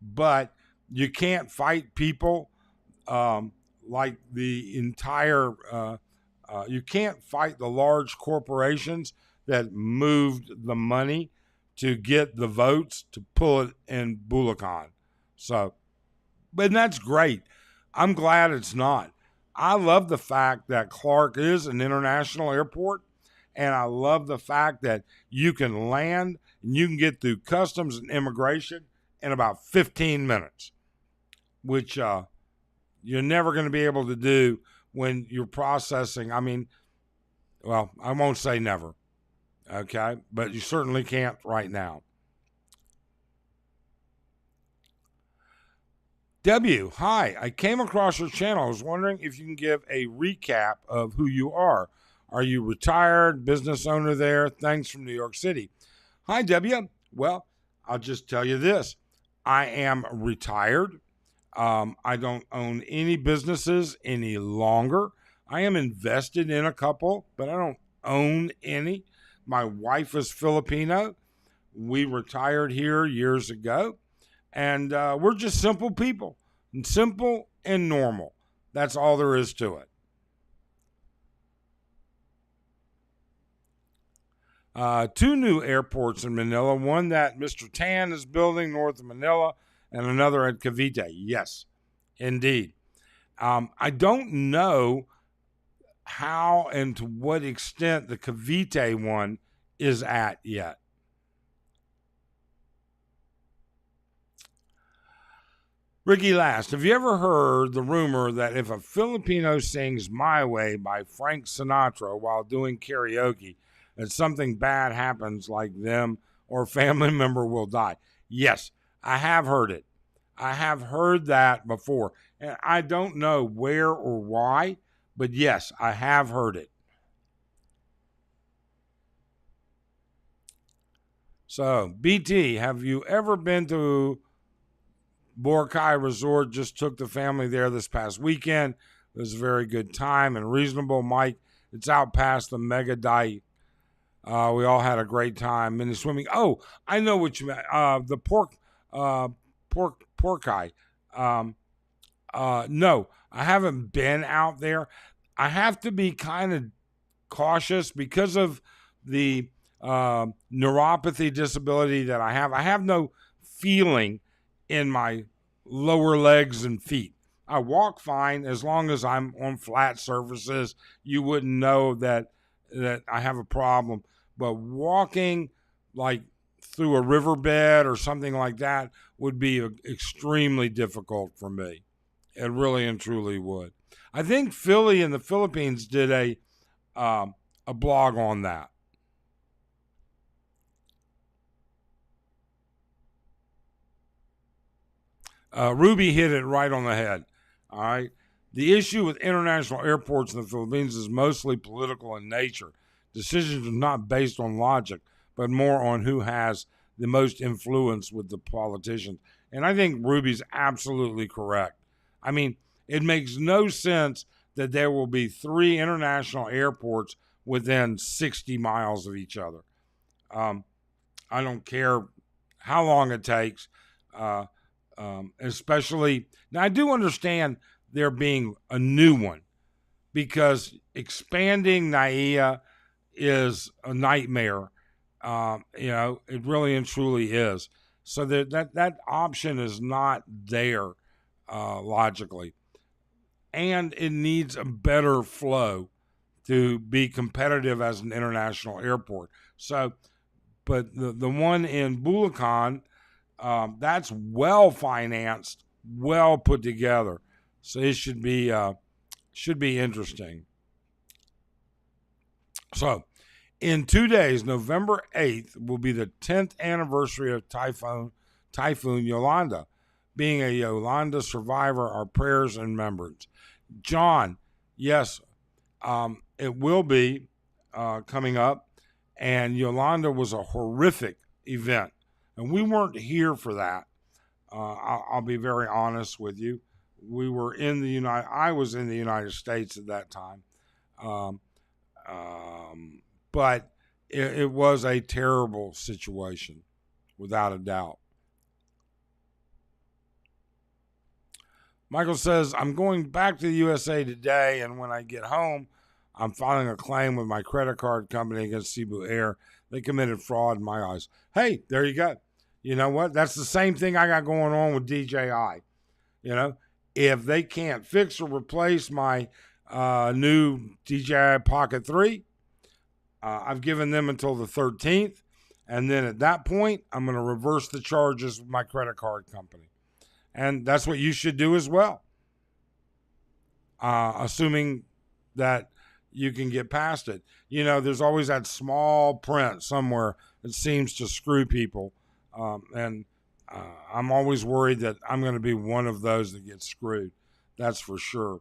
but you can't fight people like the entire, you can't fight the large corporations that moved the money to get the votes to pull it in Bulacan. So, but that's great. I'm glad it's not. I love the fact that Clark is an international airport, and I love the fact that you can land and you can get through customs and immigration in about 15 minutes, which you're never going to be able to do when you're processing. I mean, well, I won't say never, okay? But you certainly can't right now. W, hi. I came across your channel. I was wondering if you can give a recap of who you are. Are you retired, business owner there? Thanks from New York City. Hi, W. Well, I'll just tell you this. I am retired. I don't own any businesses any longer. I am invested in a couple, but I don't own any. My wife is Filipino. We retired here years ago, and we're just simple people, simple and normal. That's all there is to it. Two new airports in Manila, one that Mr. Tan is building north of Manila, and another at Cavite. Yes, indeed. I don't know how and to what extent the Cavite one is at yet. Ricky Last, have you ever heard the rumor that if a Filipino sings My Way by Frank Sinatra while doing karaoke, that something bad happens, like them or a family member will die? Yes, I have heard it. I have heard that before. And I don't know where or why, but yes, I have heard it. So, BT, have you ever been to Boracay Resort? Just took the family there this past weekend. It was a very good time and reasonable, Mike. It's out past the Mega Dike. We all had a great time. Mini swimming. Oh, I know what you meant. The pork eye. No, I haven't been out there. I have to be kind of cautious because of the neuropathy disability that I have. I have no feeling in my lower legs and feet. I walk fine as long as I'm on flat surfaces. You wouldn't know that I have a problem. But walking like through a riverbed or something like that would be extremely difficult for me. It really and truly would. I think Philly in the Philippines did a blog on that. Ruby hit it right on the head. All right. The issue with international airports in the Philippines is mostly political in nature. Decisions are not based on logic, but more on who has the most influence with the politicians. And I think Ruby's absolutely correct. I mean, it makes no sense that there will be 3 international airports within 60 miles of each other. I don't care how long it takes, especially now. I do understand there being a new one because expanding NAIA is a nightmare. It really and truly is. So that option is not there logically, and it needs a better flow to be competitive as an international airport. So, but the one in Bulacan, that's well financed, well put together. So it should be interesting. So, in 2 days, November 8th will be the 10th anniversary of Typhoon Yolanda. Being a Yolanda survivor, our prayers and remembrance. John, yes, it will be coming up, and Yolanda was a horrific event, and we weren't here for that. I'll be very honest with you. I was in the United States at that time, but it was a terrible situation, without a doubt. Michael says, I'm going back to the USA today, and when I get home, I'm filing a claim with my credit card company against Cebu Air. They committed fraud in my eyes. Hey, there you go. You know what? That's the same thing I got going on with DJI. If they can't fix or replace my new DJI Pocket 3, I've given them until the 13th. And then at that point, I'm going to reverse the charges with my credit card company. And that's what you should do as well. Assuming that you can get past it. There's always that small print somewhere that seems to screw people. And I'm always worried that I'm going to be one of those that gets screwed. That's for sure.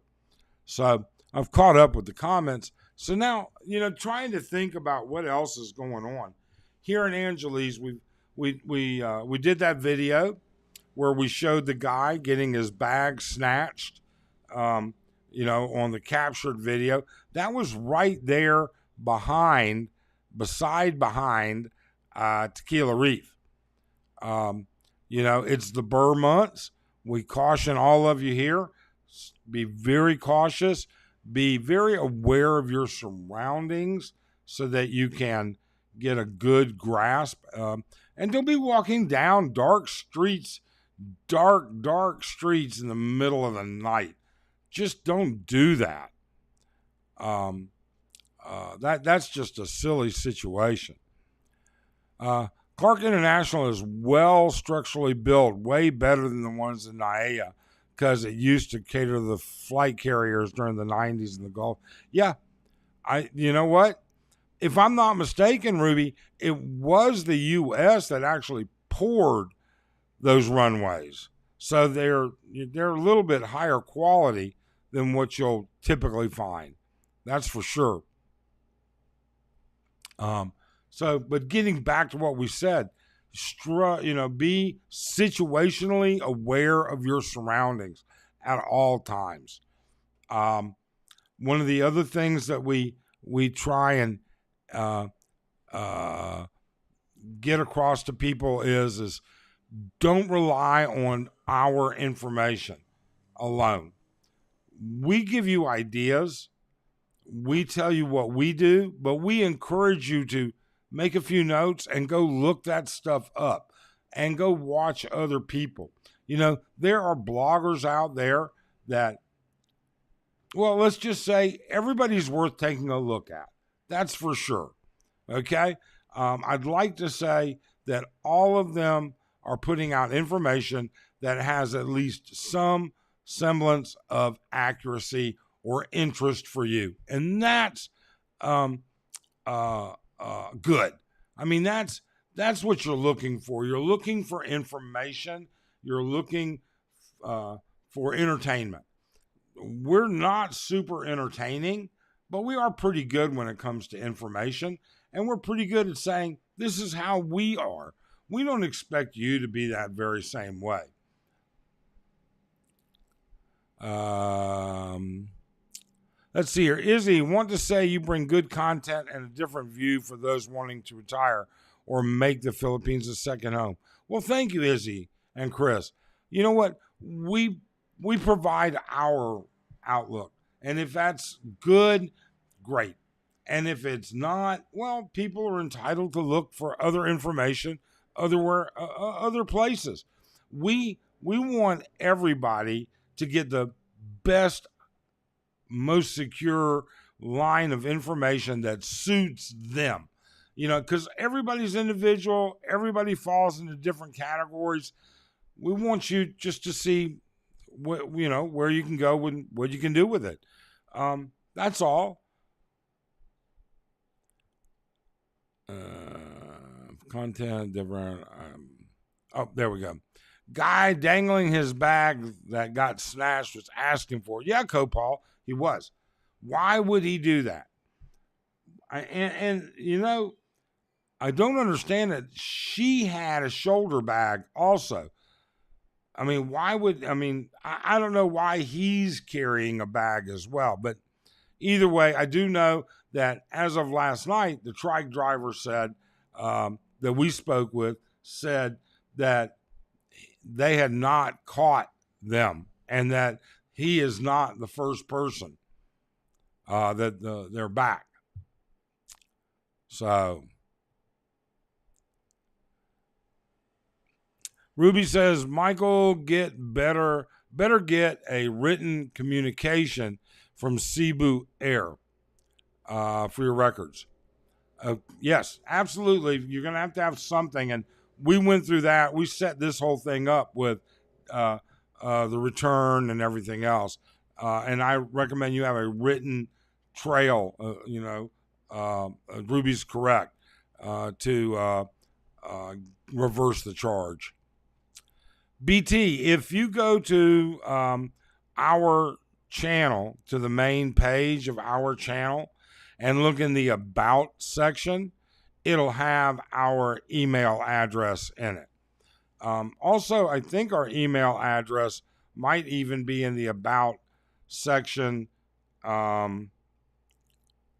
So I've caught up with the comments. So now, trying to think about what else is going on. Here in Angeles, we did that video where we showed the guy getting his bag snatched, on the captured video. That was right there behind Tequila Reef. It's the Burr months. We caution all of you here. Be very cautious. Be very aware of your surroundings so that you can get a good grasp. And don't be walking down dark streets in the middle of the night. Just don't do that. That's just a silly situation. Clark International is well structurally built, way better than the ones in NAIA, because it used to cater to the flight carriers during the 90s in the Gulf. Yeah, you know what? If I'm not mistaken, Ruby, it was the U.S. that actually poured those runways. So they're a little bit higher quality than what you'll typically find. That's for sure. But getting back to what we said, be situationally aware of your surroundings at all times. One of the other things that we try and get across to people is don't rely on our information alone. We give you ideas, we tell you what we do, but we encourage you to make a few notes and go look that stuff up and go watch other people. There are bloggers out there that, well, let's just say everybody's worth taking a look at. That's for sure. Okay. I'd like to say that all of them are putting out information that has at least some semblance of accuracy or interest for you. And that's um, good. I mean, that's what you're looking for. You're looking for information. You're looking for entertainment. We're not super entertaining, but we are pretty good when it comes to information. And we're pretty good at saying, this is how we are. We don't expect you to be that very same way. Let's see here. Izzy, want to say you bring good content and a different view for those wanting to retire or make the Philippines a second home. Well, thank you, Izzy and Chris. You know what? We provide our outlook. And if that's good, great. And if it's not, well, people are entitled to look for other information other places. We want everybody to get the best, most secure line of information that suits them. Because everybody's individual, everybody falls into different categories. We want you just to see where you can go and what you can do with it. That's all. Content different. There we go. Guy dangling his bag that got snatched was asking for it. Yeah, Copal, he was. Why would he do that? I don't understand that she had a shoulder bag also. I mean, I don't know why he's carrying a bag as well. But either way, I do know that as of last night, the trike driver said, that we spoke with, said that they had not caught them and that he is not the first person that they're back. So Ruby says, Michael, better get a written communication from Cebu Air for your records. Yes, absolutely. You're going to have something. And we went through that. We set this whole thing up with the return and everything else. And I recommend you have a written trail, Ruby's correct, to reverse the charge. BT, if you go to our channel, to the main page of our channel, and look in the About section, it'll have our email address in it. Also, I think our email address might even be in the About section in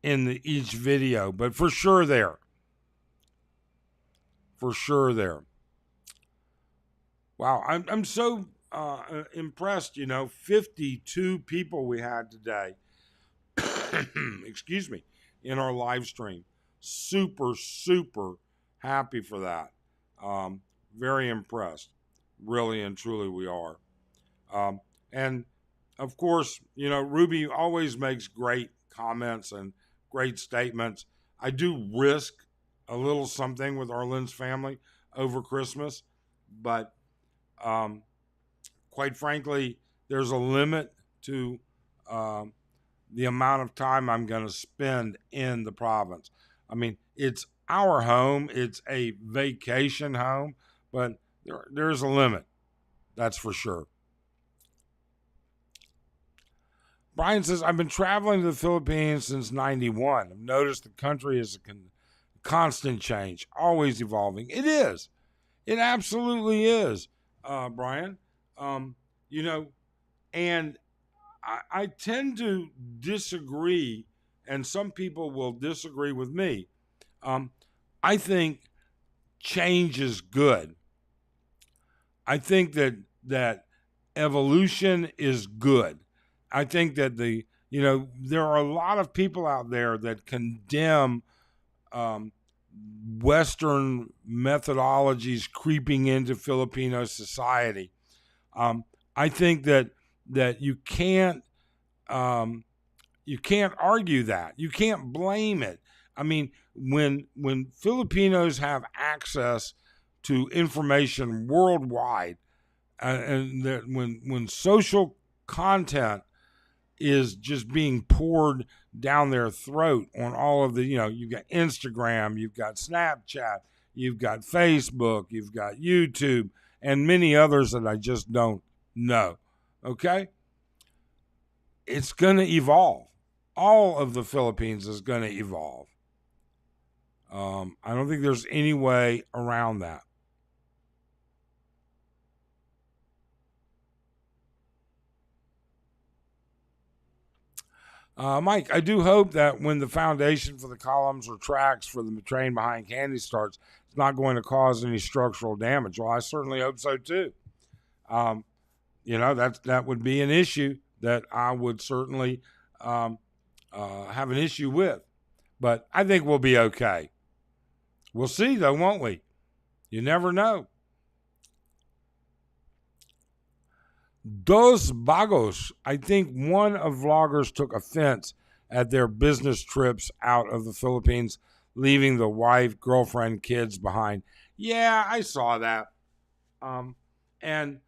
each video, but for sure there. For sure there. Wow, I'm so impressed, 52 people we had today. Excuse me, in our live stream. Super, super happy for that. Very impressed. Really and truly we are. And of course, Ruby always makes great comments and great statements. I do risk a little something with Arlen's family over Christmas, but quite frankly, there's a limit to the amount of time I'm going to spend in the province. I mean, it's our home. It's a vacation home, but there's a limit. That's for sure. Brian says, I've been traveling to the Philippines since 91. I've noticed the country is a constant change, always evolving. It is. It absolutely is, Brian. And I tend to disagree, and some people will disagree with me. I think change is good. I think that evolution is good. I think that the there are a lot of people out there that condemn um, Western methodologies creeping into Filipino society. I think that um, you can't argue that. You can't blame it. I mean, when Filipinos have access to information worldwide, and that when social content is just being poured down their throat on all of the, you've got Instagram, you've got Snapchat, you've got Facebook, you've got YouTube, and many others that I just don't know. Okay? It's going to evolve. All of the Philippines is going to evolve. I don't think there's any way around that. Mike, I do hope that when the foundation for the columns or tracks for the train behind Candy starts, it's not going to cause any structural damage. Well, I certainly hope so too. That would be an issue that I would certainly have an issue with. But I think we'll be okay. We'll see, though, won't we? You never know. Dos Bagos. I think one of vloggers took offense at their business trips out of the Philippines, leaving the wife, girlfriend, kids behind. Yeah, I saw that. And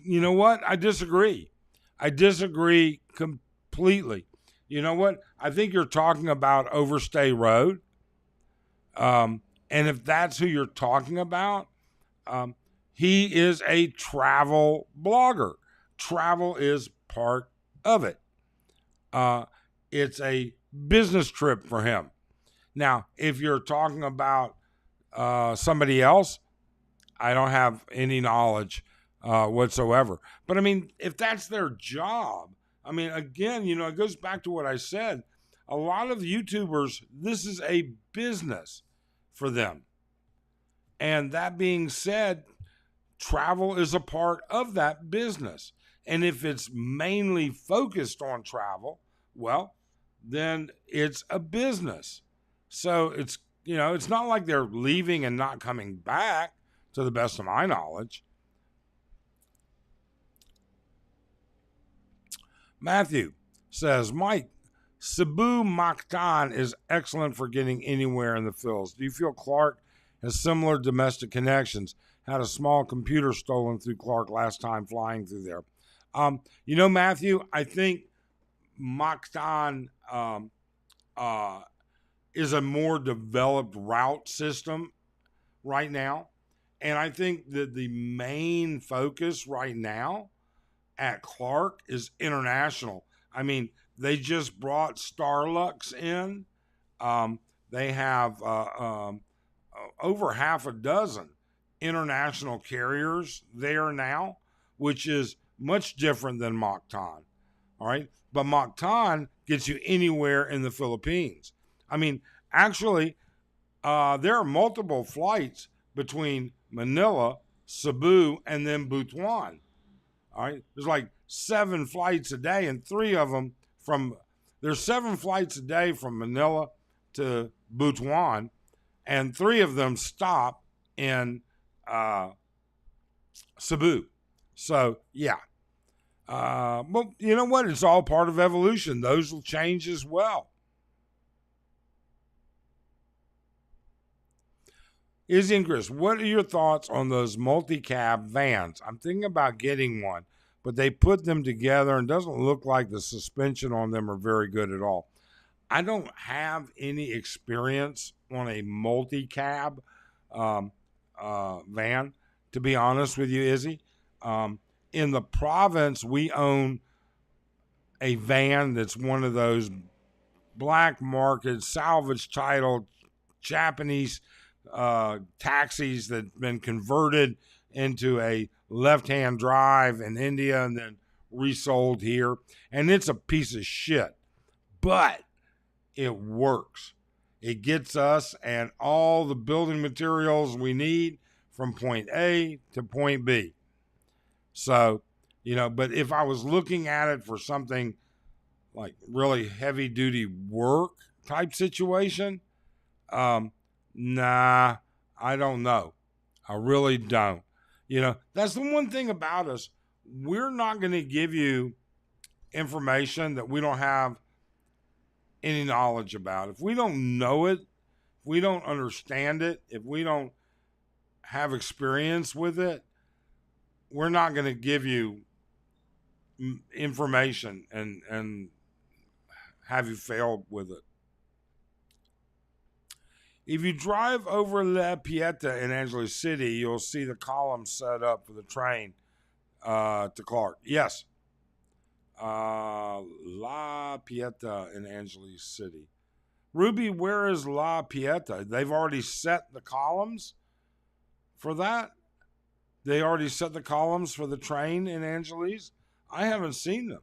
you know what? I disagree. I disagree completely. You know what? I think you're talking about Overstay Road. And if that's who you're talking about, he is a travel blogger. Travel is part of it. It's a business trip for him. Now, if you're talking about somebody else, I don't have any knowledge whatsoever. But I mean, if that's their job, I mean, again, it goes back to what I said. A lot of YouTubers, this is a business for them. And that being said, travel is a part of that business. And if it's mainly focused on travel, well, then it's a business. So it's not like they're leaving and not coming back, to the best of my knowledge. Matthew says, Mike, Cebu Mactan is excellent for getting anywhere in the Phils. Do you feel Clark has similar domestic connections? Had a small computer stolen through Clark last time flying through there. Matthew, I think Mactan is a more developed route system right now. And I think that the main focus right now at Clark is international. I mean, they just brought Starlux in. They have over half a dozen international carriers there now, which is much different than Mactan. All right. But Mactan gets you anywhere in the Philippines. I mean, actually, there are multiple flights between Manila, Cebu, and then Butuan. All right. There's like 7 flights a day, and 3 of them there's 7 flights a day from Manila to Butuan, and 3 of them stop in Cebu. So, yeah. Well, you know what? It's all part of evolution. Those will change as well. Izzy and Chris, what are your thoughts on those multi-cab vans? I'm thinking about getting one, but they put them together and doesn't look like the suspension on them are very good at all. I don't have any experience on a multi-cab van, to be honest with you, Izzy. In the province, we own a van that's one of those black market, salvage title, Japanese taxis that been converted into a left-hand drive in India and then resold here. And it's a piece of shit, but it works. It gets us and all the building materials we need from point A to point B. So, but if I was looking at it for something like really heavy duty work type situation, um, nah, I don't know. I really don't. That's the one thing about us. We're not going to give you information that we don't have any knowledge about. If we don't know it, if we don't understand it, if we don't have experience with it, we're not going to give you information and have you failed with it. If you drive over La Pieta in Angeles City, you'll see the columns set up for the train to Clark. Yes. La Pieta in Angeles City. Ruby, where is La Pieta? They've already set the columns for that? They already set the columns for the train in Angeles? I haven't seen them.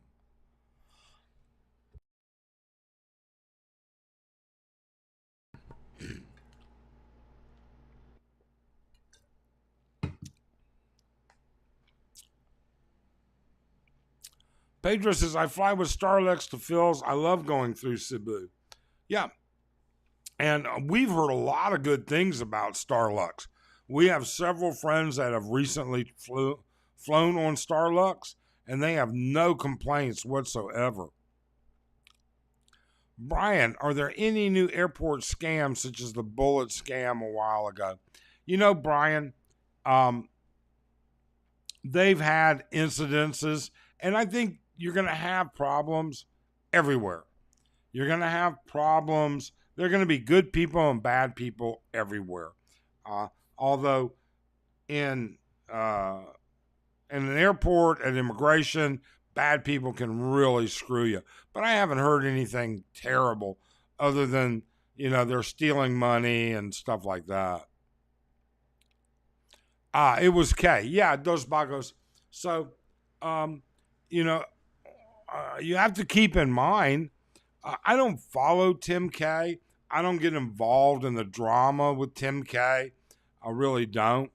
Pedro says, I fly with Starlux to Phil's. I love going through Cebu. Yeah. And we've heard a lot of good things about Starlux. We have several friends that have recently flown on Starlux, and they have no complaints whatsoever. Brian, are there any new airport scams such as the bullet scam a while ago? Brian, they've had incidences, and I think you're going to have problems everywhere. You're going to have problems. There are going to be good people and bad people everywhere. Although in an airport, at immigration, bad people can really screw you. But I haven't heard anything terrible other than, they're stealing money and stuff like that. It was K. Yeah, Dos Bagos. So, you have to keep in mind, I don't follow Tim K. I don't get involved in the drama with Tim K. I really don't.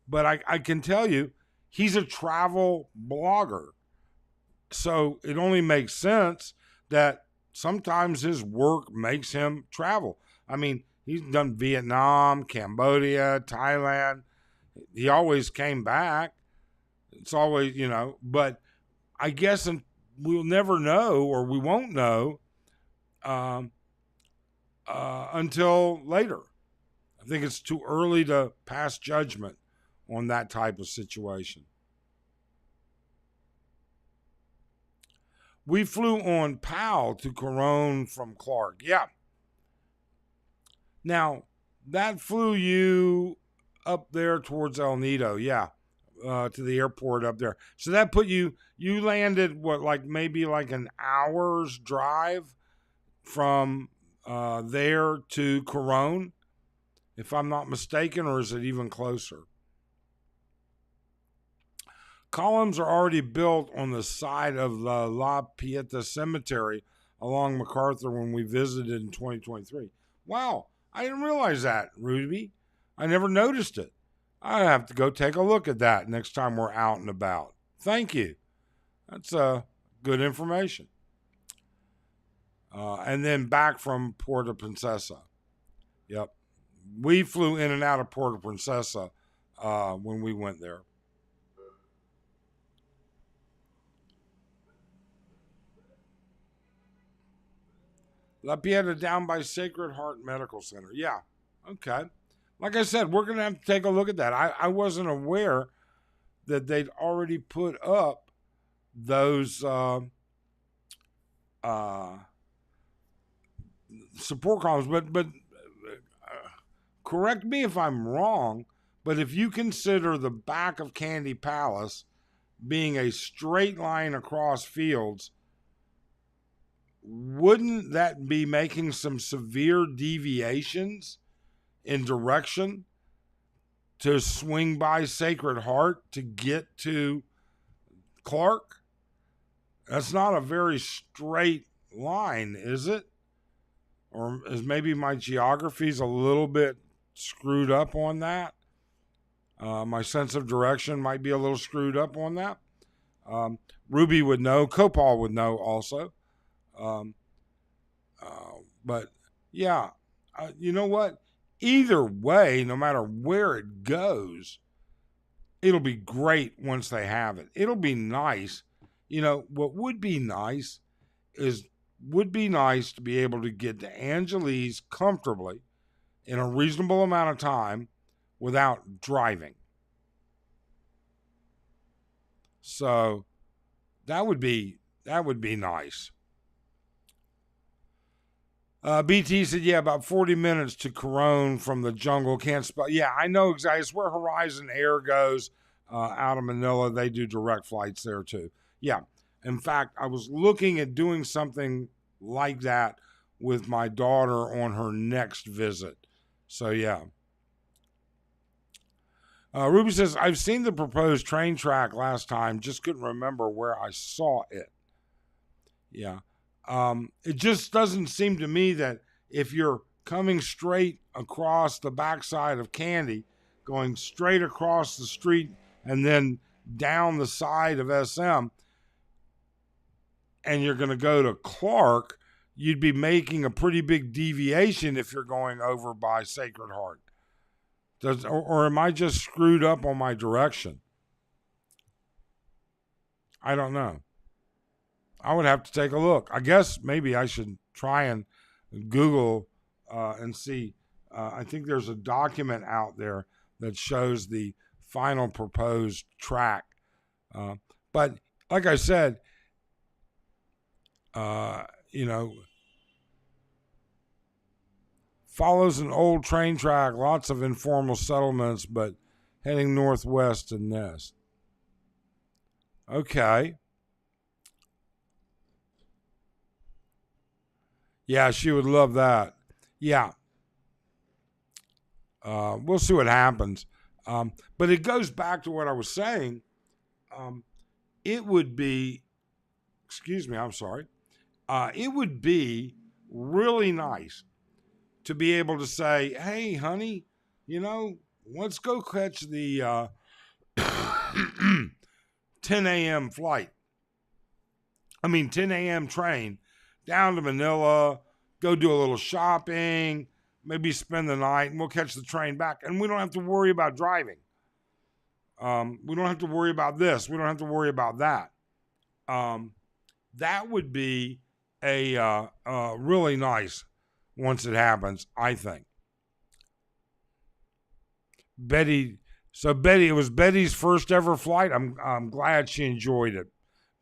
But I can tell you, he's a travel blogger. So it only makes sense that sometimes his work makes him travel. I mean, he's done Vietnam, Cambodia, Thailand. He always came back. It's always, but I guess we'll never know, or we won't know until later. I think it's too early to pass judgment on that type of situation. We flew on PAL to Coron from Clark. Yeah. Now, that flew you up there towards El Nido. Yeah. To the airport up there. So that put you landed maybe like an hour's drive from there to Coron, if I'm not mistaken, or is it even closer? Columns are already built on the side of the La Pieta Cemetery along MacArthur when we visited in 2023. Wow, I didn't realize that, Ruby. I never noticed it. I have to go take a look at that next time we're out and about. Thank you. That's good information. And then back from Puerto Princesa. Yep. We flew in and out of Puerto Princesa when we went there. La Pieta down by Sacred Heart Medical Center. Yeah. Okay. Like I said, we're going to have to take a look at that. I wasn't aware that they'd already put up those support columns. But correct me if I'm wrong, but if you consider the back of Candy Palace being a straight line across fields, wouldn't that be making some severe deviations in direction to swing by Sacred Heart to get to Clark? That's not a very straight line, is it? Or is maybe my geography's a little bit screwed up on that? My sense of direction might be a little screwed up on that. Ruby would know. Copal would know also. Um, but yeah, you know what? Either way, no matter where it goes, it'll be great once they have it. It'll be nice. What would be nice to be able to get to Angeles comfortably in a reasonable amount of time without driving. So that would be nice. BT said, yeah, about 40 minutes to Corone from the jungle. Can't spell. Yeah, I know exactly. It's where Horizon Air goes out of Manila. They do direct flights there too. Yeah. In fact, I was looking at doing something like that with my daughter on her next visit. So, yeah. Ruby says, I've seen the proposed train track last time, just couldn't remember where I saw it. Yeah. It just doesn't seem to me that if you're coming straight across the backside of Candy, going straight across the street and then down the side of SM, and you're going to go to Clark, you'd be making a pretty big deviation if you're going over by Sacred Heart. Or am I just screwed up on my direction? I don't know. I would have to take a look. I guess maybe I should try and Google and see. I think there's a document out there that shows the final proposed track. But like I said, you know, follows an old train track, lots of informal settlements, but heading northwest to Nest. Okay. Yeah, she would love that. Yeah. We'll see what happens. But it goes back to what I was saying. It would be, excuse me, I'm sorry. It would be really nice to be able to say, hey, honey, let's go catch the 10 a.m. flight. 10 a.m. train down to Manila, go do a little shopping, maybe spend the night, and we'll catch the train back. And we don't have to worry about driving. We don't have to worry about this. We don't have to worry about that. That would be a really nice once it happens, I think. Betty, it was Betty's first ever flight. I'm glad she enjoyed it,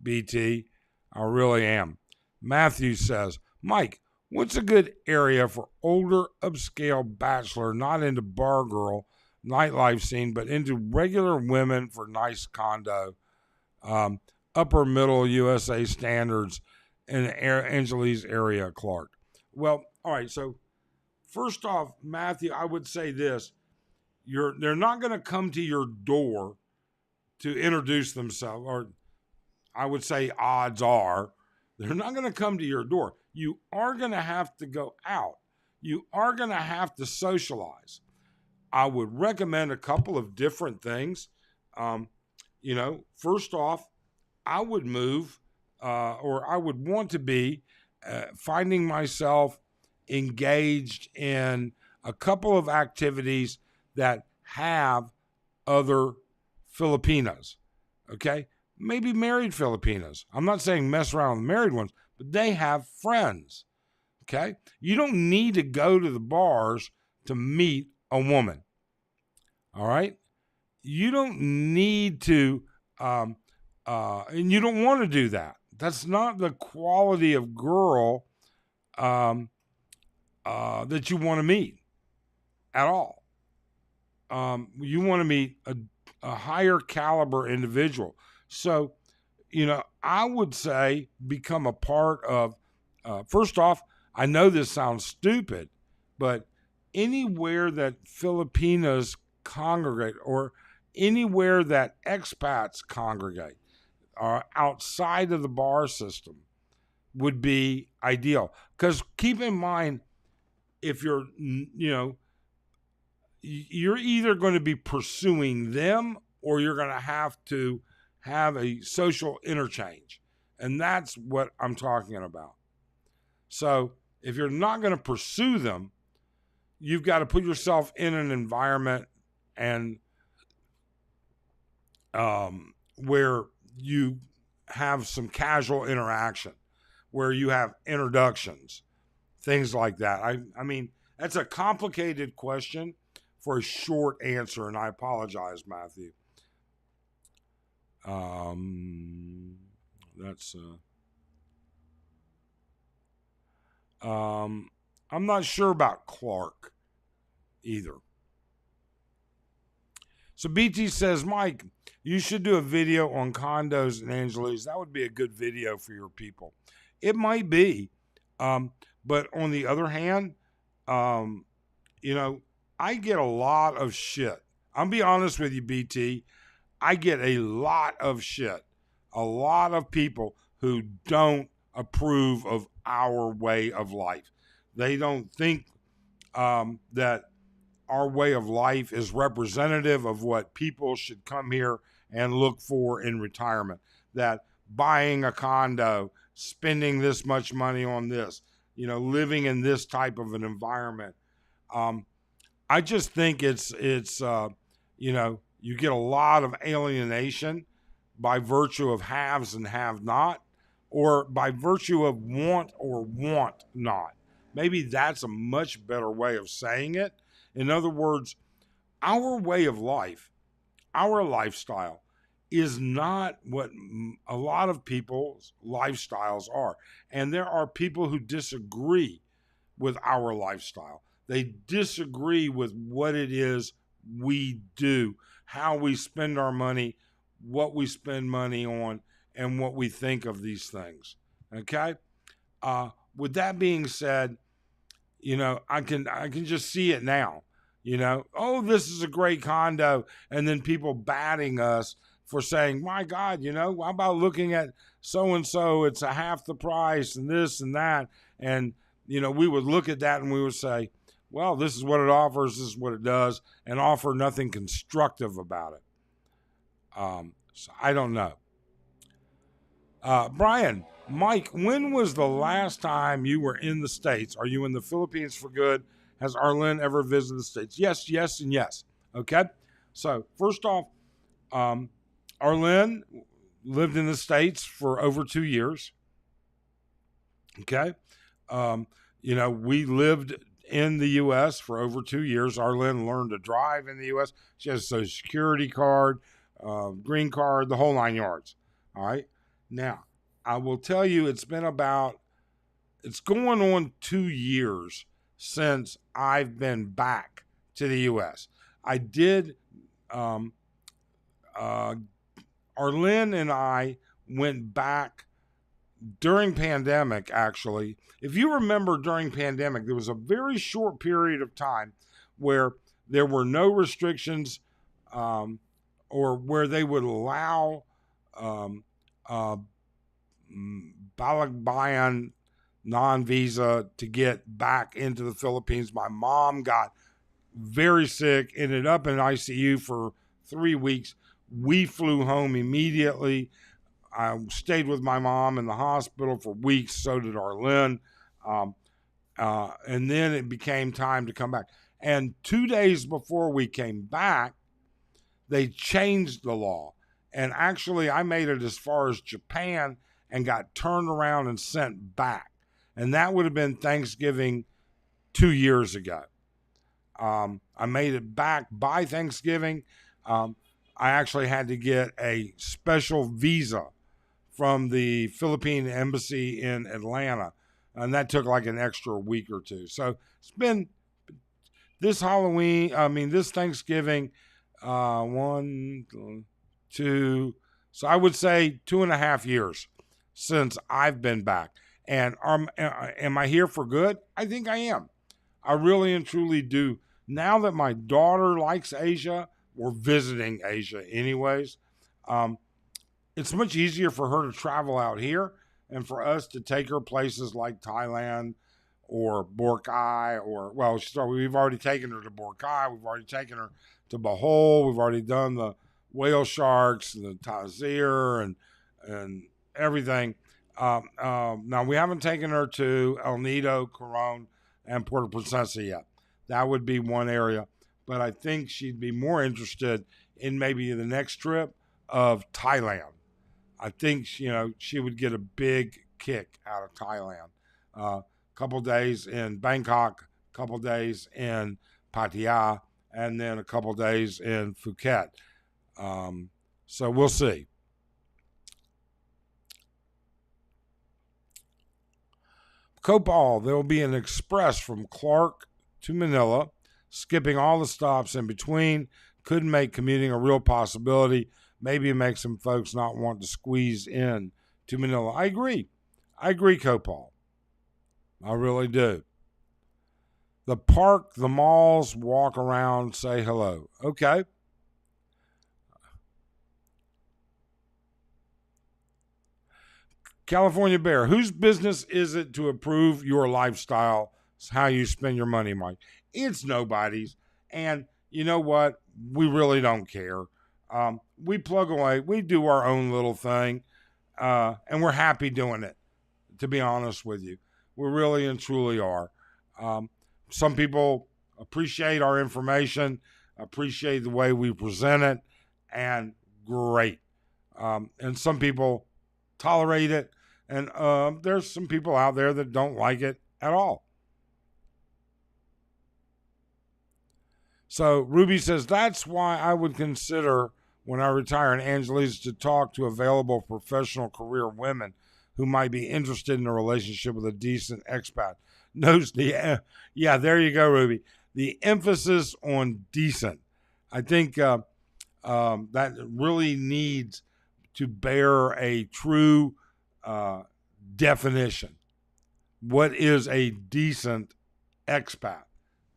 BT. I really am. Matthew says, Mike, what's a good area for older upscale bachelor, not into bar girl nightlife scene, but into regular women for nice condo, upper middle USA standards in Angeles area, Clark? Well, all right. So first off, Matthew, I would say this: they're not going to come to your door to introduce themselves, or I would say odds are they're not going to come to your door. You are going to have to go out. You are going to have to socialize. I would recommend a couple of different things. First off, I would move, or I would want to be finding myself engaged in a couple of activities that have other Filipinas. Okay? Maybe married Filipinas. I'm not saying mess around with married ones, but they have friends. Okay? You don't need to go to the bars to meet a woman. All right? You don't need to, and you don't want to do that. That's not the quality of girl that you want to meet at all. You want to meet a higher caliber individual. So, I would say become a part of, first off, I know this sounds stupid, but anywhere that Filipinas congregate or anywhere that expats congregate outside of the bar system would be ideal. Because keep in mind, if you're either going to be pursuing them or you're going to have a social interchange. And that's what I'm talking about. So if you're not going to pursue them, you've got to put yourself in an environment and where you have some casual interaction, where you have introductions, things like that. I mean, that's a complicated question for a short answer, and I apologize, Matthew. That's I'm not sure about Clark either. So BT says, Mike, you should do a video on condos in Angeles. That would be a good video for your people. It might be. But on the other hand, um, you know, I get a lot of shit. I'll be honest with you, BT. I get a lot of shit. A lot of people who don't approve of our way of life. They don't think that our way of life is representative of what people should come here and look for in retirement. That buying a condo, spending this much money on this, living in this type of an environment. I just think it's you get a lot of alienation by virtue of haves and have not, or by virtue of want or want not. Maybe that's a much better way of saying it. In other words, our way of life, our lifestyle, is not what a lot of people's lifestyles are. And there are people who disagree with our lifestyle. They disagree with what it is we do, how we spend our money, what we spend money on, and what we think of these things. Okay? With that being said, I can just see it now. Oh, this is a great condo, and then people batting us for saying, my God, how about looking at so and so? It's a half the price, and this and that, and we would look at that and we would say, well, this is what it offers, this is what it does, and offer nothing constructive about it. So I don't know. Brian, Mike, when was the last time you were in the States? Are you in the Philippines for good? Has Arlen ever visited the States? Yes, yes, and yes. Okay. So first off, Arlen lived in the States for over 2 years. Okay. We lived in the U.S. for over 2 years. Arlen learned to drive in the U.S. She has a Social Security card, green card, the whole 9 yards. All right. Now, I will tell you, it's going on 2 years since I've been back to the U.S. I did, Arlen and I went back during pandemic, actually. If you remember, during pandemic, there was a very short period of time where there were no restrictions, or where they would allow Balikbayan non-visa to get back into the Philippines. My mom got very sick, ended up in ICU for 3 weeks. We flew home immediately. I stayed with my mom in the hospital for weeks. So did Arlen. And then it became time to come back. And 2 days before we came back, they changed the law. And actually, I made it as far as Japan and got turned around and sent back. And that would have been Thanksgiving 2 years ago. I made it back by Thanksgiving. I actually had to get a special visa from the Philippine embassy in Atlanta. And that took like an extra week or two. So it's been this Thanksgiving, 1, 2, so I would say 2.5 years since I've been back. And am I here for good? I think I am. I really and truly do. Now that my daughter likes Asia, we're visiting Asia anyways. It's much easier for her to travel out here and for us to take her places like Thailand or Boracay, we've already taken her to Boracay. We've already taken her to Bohol. We've already done the whale sharks and the Tazir and everything. Now, we haven't taken her to El Nido, Coron, and Puerto Princesa yet. That would be one area. But I think she'd be more interested in maybe the next trip of Thailand. I think she would get a big kick out of Thailand. A couple days in Bangkok, a couple days in Pattaya, and then a couple days in Phuket. So we'll see. Copal, there will be an express from Clark to Manila, skipping all the stops in between. Could make commuting a real possibility. Maybe it makes some folks not want to squeeze in to Manila. I agree, Copal. I really do. The park, the malls, walk around, say hello. Okay. California Bear, whose business is it to approve your lifestyle? It's how you spend your money, Mike. It's nobody's. And you know what? We really don't care. We plug away. We do our own little thing. And we're happy doing it, to be honest with you. We really and truly are. Some people appreciate our information, appreciate the way we present it, and great. And some people tolerate it, and there's some people out there that don't like it at all. So Ruby says, that's why I would consider when I retire in Angeles to talk to available professional career women who might be interested in a relationship with a decent expat. Knows the yeah, there you go, Ruby. The emphasis on decent. I think that really needs to bear a true definition. What is a decent expat?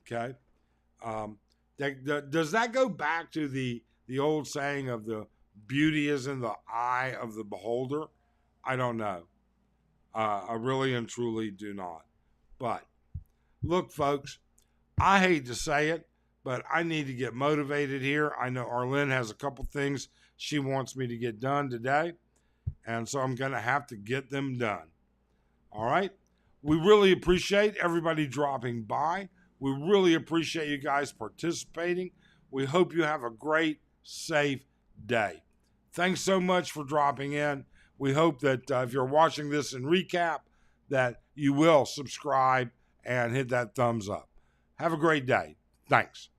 Okay. Does that go back to the old saying of the beauty is in the eye of the beholder? I don't know. I really and truly do not. But look, folks, I hate to say it, but I need to get motivated here. I know Arlene has a couple things she wants me to get done today, and so I'm going to have to get them done. All right? We really appreciate everybody dropping by. We really appreciate you guys participating. We hope you have a great, safe day. Thanks so much for dropping in. We hope that if you're watching this in recap, that you will subscribe and hit that thumbs up. Have a great day. Thanks.